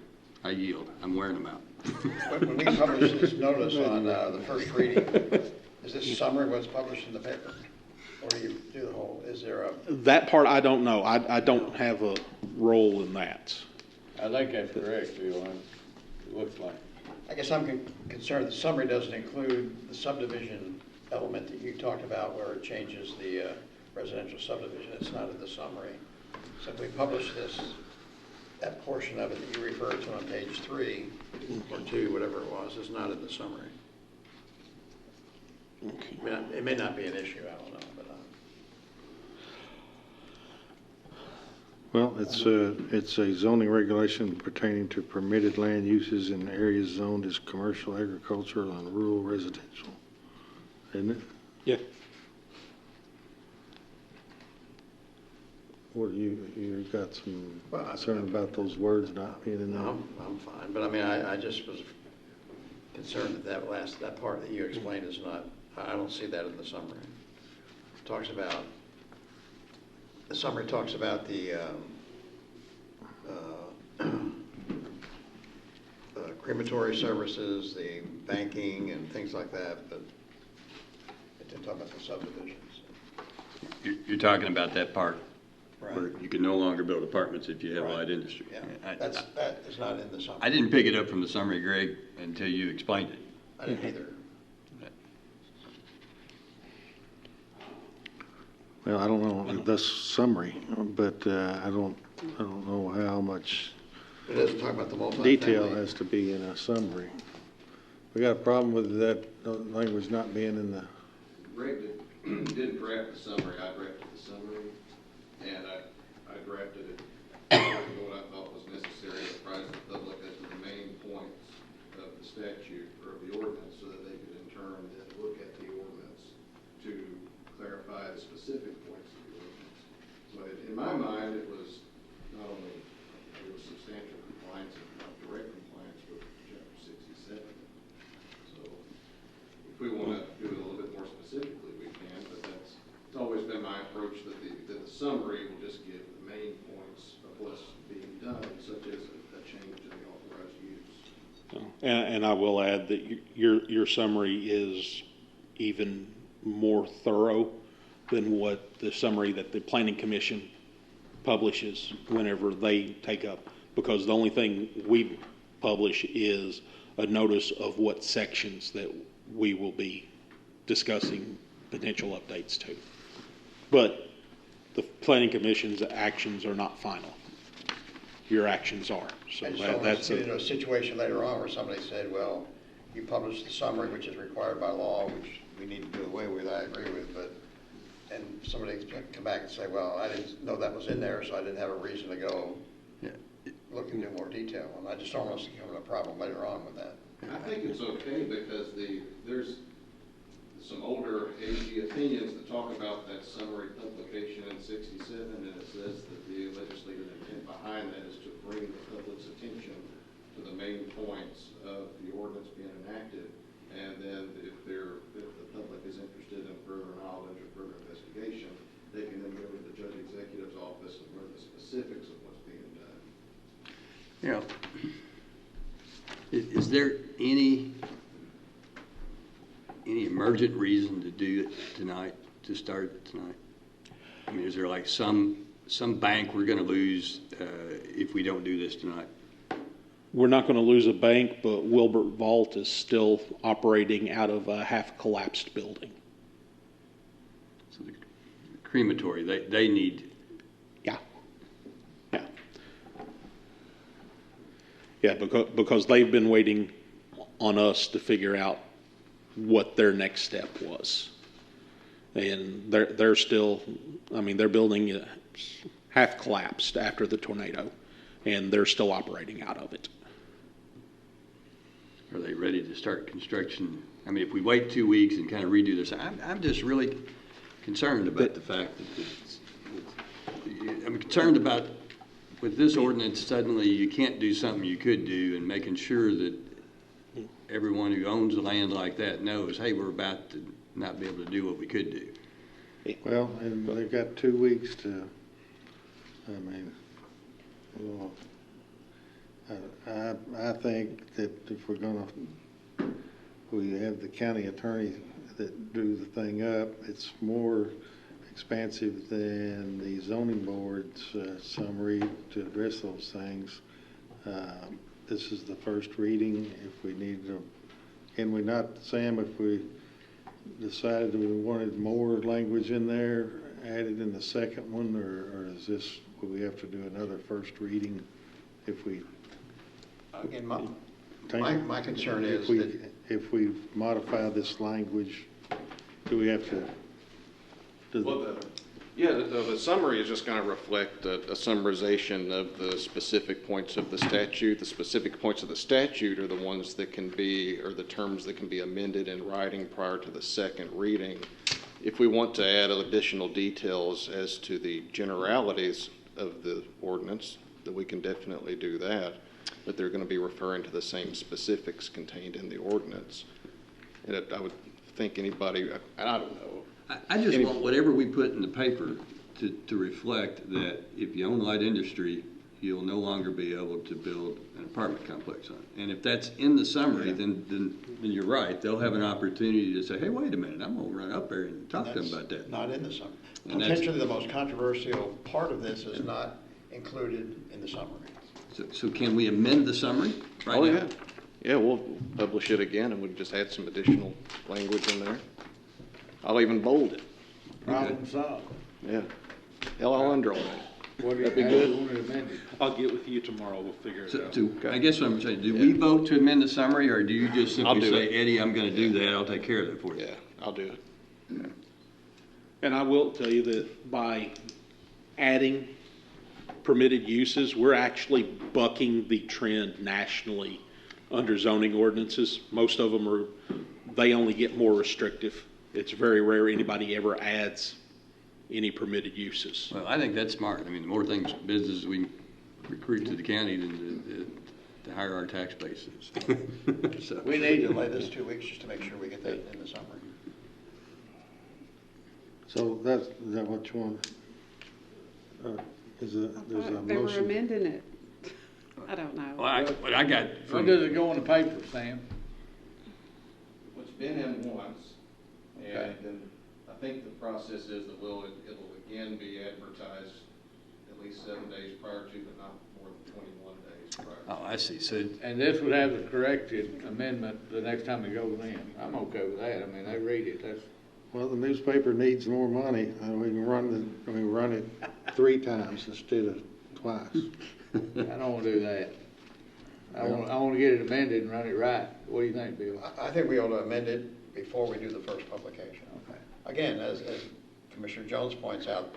I yield. I'm wearing them out. When we publish this notice on the first reading, is this summary what's published in the paper? Or do you do the whole, is there a? That part I don't know. I don't have a role in that. I think that's correct, Bill. It looks like. I guess I'm concerned the summary doesn't include the subdivision element that you talked about where it changes the residential subdivision. It's not in the summary. So if we publish this, that portion of it that you referred to on page 3 or 2, whatever it was, is not in the summary. Okay. I mean, it may not be an issue, I don't know. Well, it's a zoning regulation pertaining to permitted land uses in areas zoned as commercial, agricultural, and rural residential, isn't it? Yeah. What, you got some concern about those words not being in there? No, I'm fine, but I mean, I just was concerned that that part that you explained is not, I don't see that in the summary. It talks about, the summary talks about the crematory services, the banking and things like that, but it didn't talk about the subdivisions. You're talking about that part Right. where you can no longer build apartments if you have light industry. Yeah, that is not in the summary. I didn't pick it up from the summary, Greg, until you explained it. I didn't either. Well, I don't know this summary, but I don't know how much It doesn't talk about the multifamily. detail has to be in a summary. We got a problem with that language not being in the. Greg didn't draft the summary, I drafted the summary, and I drafted it what I thought was necessary to apprise the public as to the main points of the statute or of the ordinance, so that they could in turn then look at the ordinance to clarify the specific points of the ordinance. So in my mind, it was not only, it was substantial compliance and not direct compliance with chapter 67. So if we want to do it a little bit more specifically, we can, but it's always been my approach that the summary will just give the main points of what's being done, such as a change to the authorized use. And I will add that your summary is even more thorough than what the summary that the Planning Commission publishes whenever they take up, because the only thing we publish is a notice of what sections that we will be discussing potential updates to. But the Planning Commission's actions are not final. Your actions are. So I just don't want that's to get into a situation later on where somebody said, well, you published the summary, which is required by law, which we need to do away with, I agree with, but, and somebody come back and say, well, I didn't know that was in there, so I didn't have a reason to go look into more detail. And I just don't want us to come into a problem later on with that. I think it's okay because there's some older AG opinions that talk about that summary publication in 67, and it says that the legislative intent behind that is to bring the public's attention to the main points of the ordinance being enacted, and then if the public is interested in further knowledge or further investigation, they can then go to the judge executive's office and learn the specifics of what's being done. Yeah. Is there any emergent reason to do it tonight, to start it tonight? I mean, is there like some bank we're going to lose if we don't do this tonight? We're not going to lose a bank, but Wilbert Vault is still operating out of a half-collapsed building. So the crematory, they need. Yeah, because they've been waiting on us to figure out what their next step was. And they're still, I mean, their building half collapsed after the tornado, and they're still operating out of it. Are they ready to start construction? I mean, if we wait 2 weeks and kind of redo this, I'm just really concerned about the fact that I'm concerned about with this ordinance, suddenly you can't do something you could do, and making sure that everyone who owns the land like that knows, hey, we're about to not be able to do what we could do. Well, and they've got 2 weeks to, I mean, well, I think that if we're gonna, we have the county attorney that drew the thing up, it's more expansive than the zoning board's summary to address those things. This is the first reading. If we need to, can we not, Sam, if we decided that we wanted more language in there added in the second one, or is this, will we have to do another first reading if we? Again, my concern is that if we modify this language, do we have to? The summary is just going to reflect a summarization of the specific points of the statute. The specific points of the statute are the ones that can be, or the terms that can be amended in writing prior to the second reading. If we want to add additional details as to the generalities of the ordinance, then we can definitely do that. But they're going to be referring to the same specifics contained in the ordinance. And I would think anybody, I don't know. I just want whatever we put in the paper to reflect that if you own light industry, you'll no longer be able to build an apartment complex on it. And if that's in the summary, then you're right. They'll have an opportunity to say, hey, wait a minute, I'm going to run up there and talk to them about that. Not in the summary. Potentially the most controversial part of this is not included in the summary. So can we amend the summary right now? Yeah. Yeah, we'll publish it again and we'll just add some additional language in there. I'll even bold it. Problem solved. Yeah. Hell, I'll underline it. That'd be good. I'll get with you tomorrow. We'll figure it out. I guess what I'm saying, do we vote to amend the summary, or do you just simply do say, it. Eddie, I'm going to do that, I'll take care of that for you? Yeah, I'll do it. Yeah. And I will tell you that by adding permitted uses, we're actually bucking the trend nationally under zoning ordinances. Most of them they only get more restrictive. It's very rare anybody ever adds any permitted uses. Well, I think that's smart. I mean, the more businesses we recruit to the county, the higher our tax base is. So. We need to delay this 2 weeks just to make sure we get that in the summary. So is that what you want? There's a They were motion. amending it. I don't know. Well, what I got When does it go in the paper, Sam? It's been in once, and Okay. then I think the process is that it'll again be advertised at least 7 days prior to, but not more than 21 days prior. Oh, I see. So, And this would have the corrected amendment the next time it goes in. I'm okay with that. I mean, they read it. That's, Well, the newspaper needs more money. We can run it 3 times instead of twice. I don't want to do that. I want to get it amended and run it right. What do you think, Bill? I think we ought to amend it before we do the first publication. Okay. Again, as Commissioner Jones points out,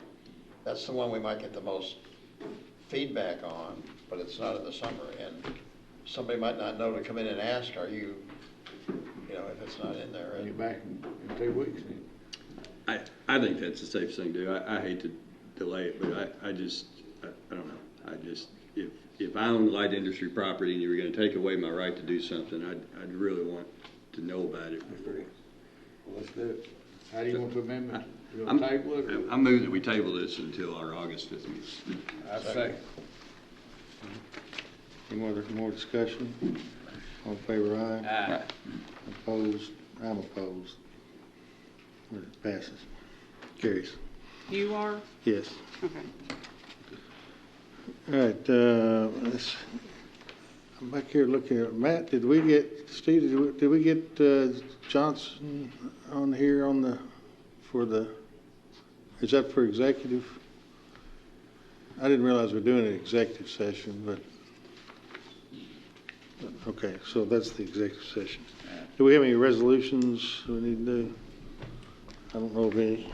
that's the one we might get the most feedback on, but it's not in the summary. And somebody might not know to come in and ask, are you, if it's not in there. Bring it back in 2 weeks then. I think that's the safest thing to do. I hate to delay it, but I don't know. I just, if I own light industry property and you were going to take away my right to do something, I'd really want to know about it before. Well, let's do it. How do you want to amend it? You want to table it? I move that we table this until our August 5th meeting. I second. Any more discussion? All in favor, aye? Aye. Opposed? I'm opposed. It passes. Carries. You are? Yes. Okay. All right, I'm back here looking at, Matt, did we get Johnson on here is that for executive? I didn't realize we're doing an executive session, but, okay, so that's the executive session. Do we have any resolutions we need to do? I don't know of any.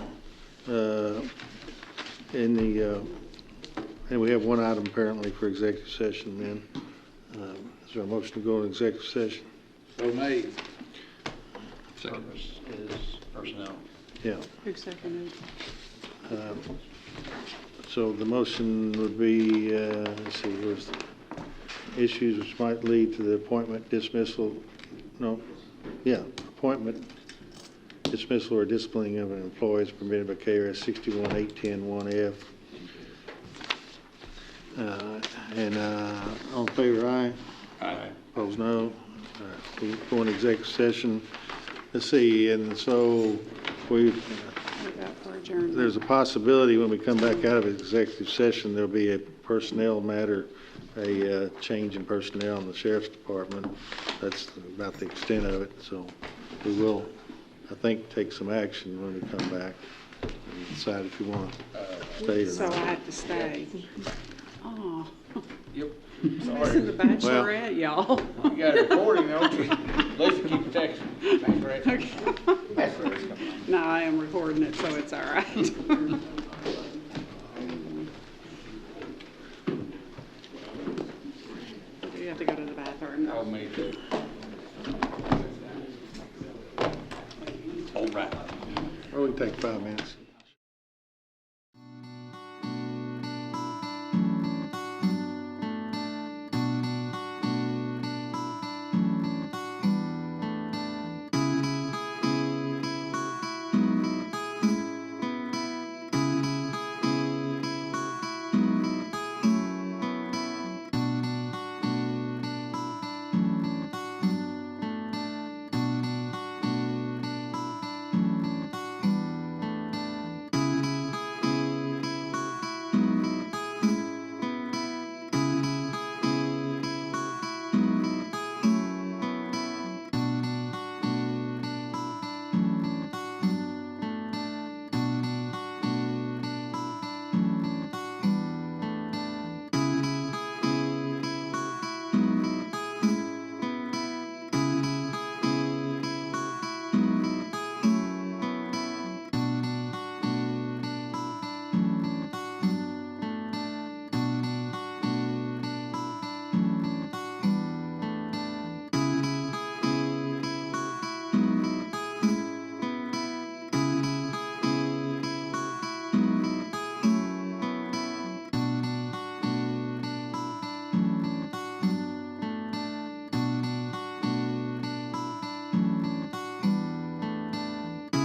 And we have one item apparently for executive session then. Is there a motion to go into executive session? So made. Purpose is personnel. Yeah. Who seconded? So the motion would be, let's see, where's the issues which might lead to the appointment, dismissal, appointment, dismissal or disciplining of an employee is permitted by KRS 61810-1F. All in favor, aye. Aye. Opposed, no. All right, we go into executive session. Let's see, and so we, there's a possibility when we come back out of executive session, there'll be a personnel matter, a change in personnel in the sheriff's department. That's about the extent of it. So we will, I think, take some action when we come back and decide if you want to stay or So not. I have to stay. Oh. Yep. This is the Bachelorette, y'all. You got a recording, don't you? Listen, keep texting. Thanks, Brett. Okay. No, I am recording it, so it's all right. You have to go to the bathroom. Oh, me too. All right. Well, we can take 5 minutes.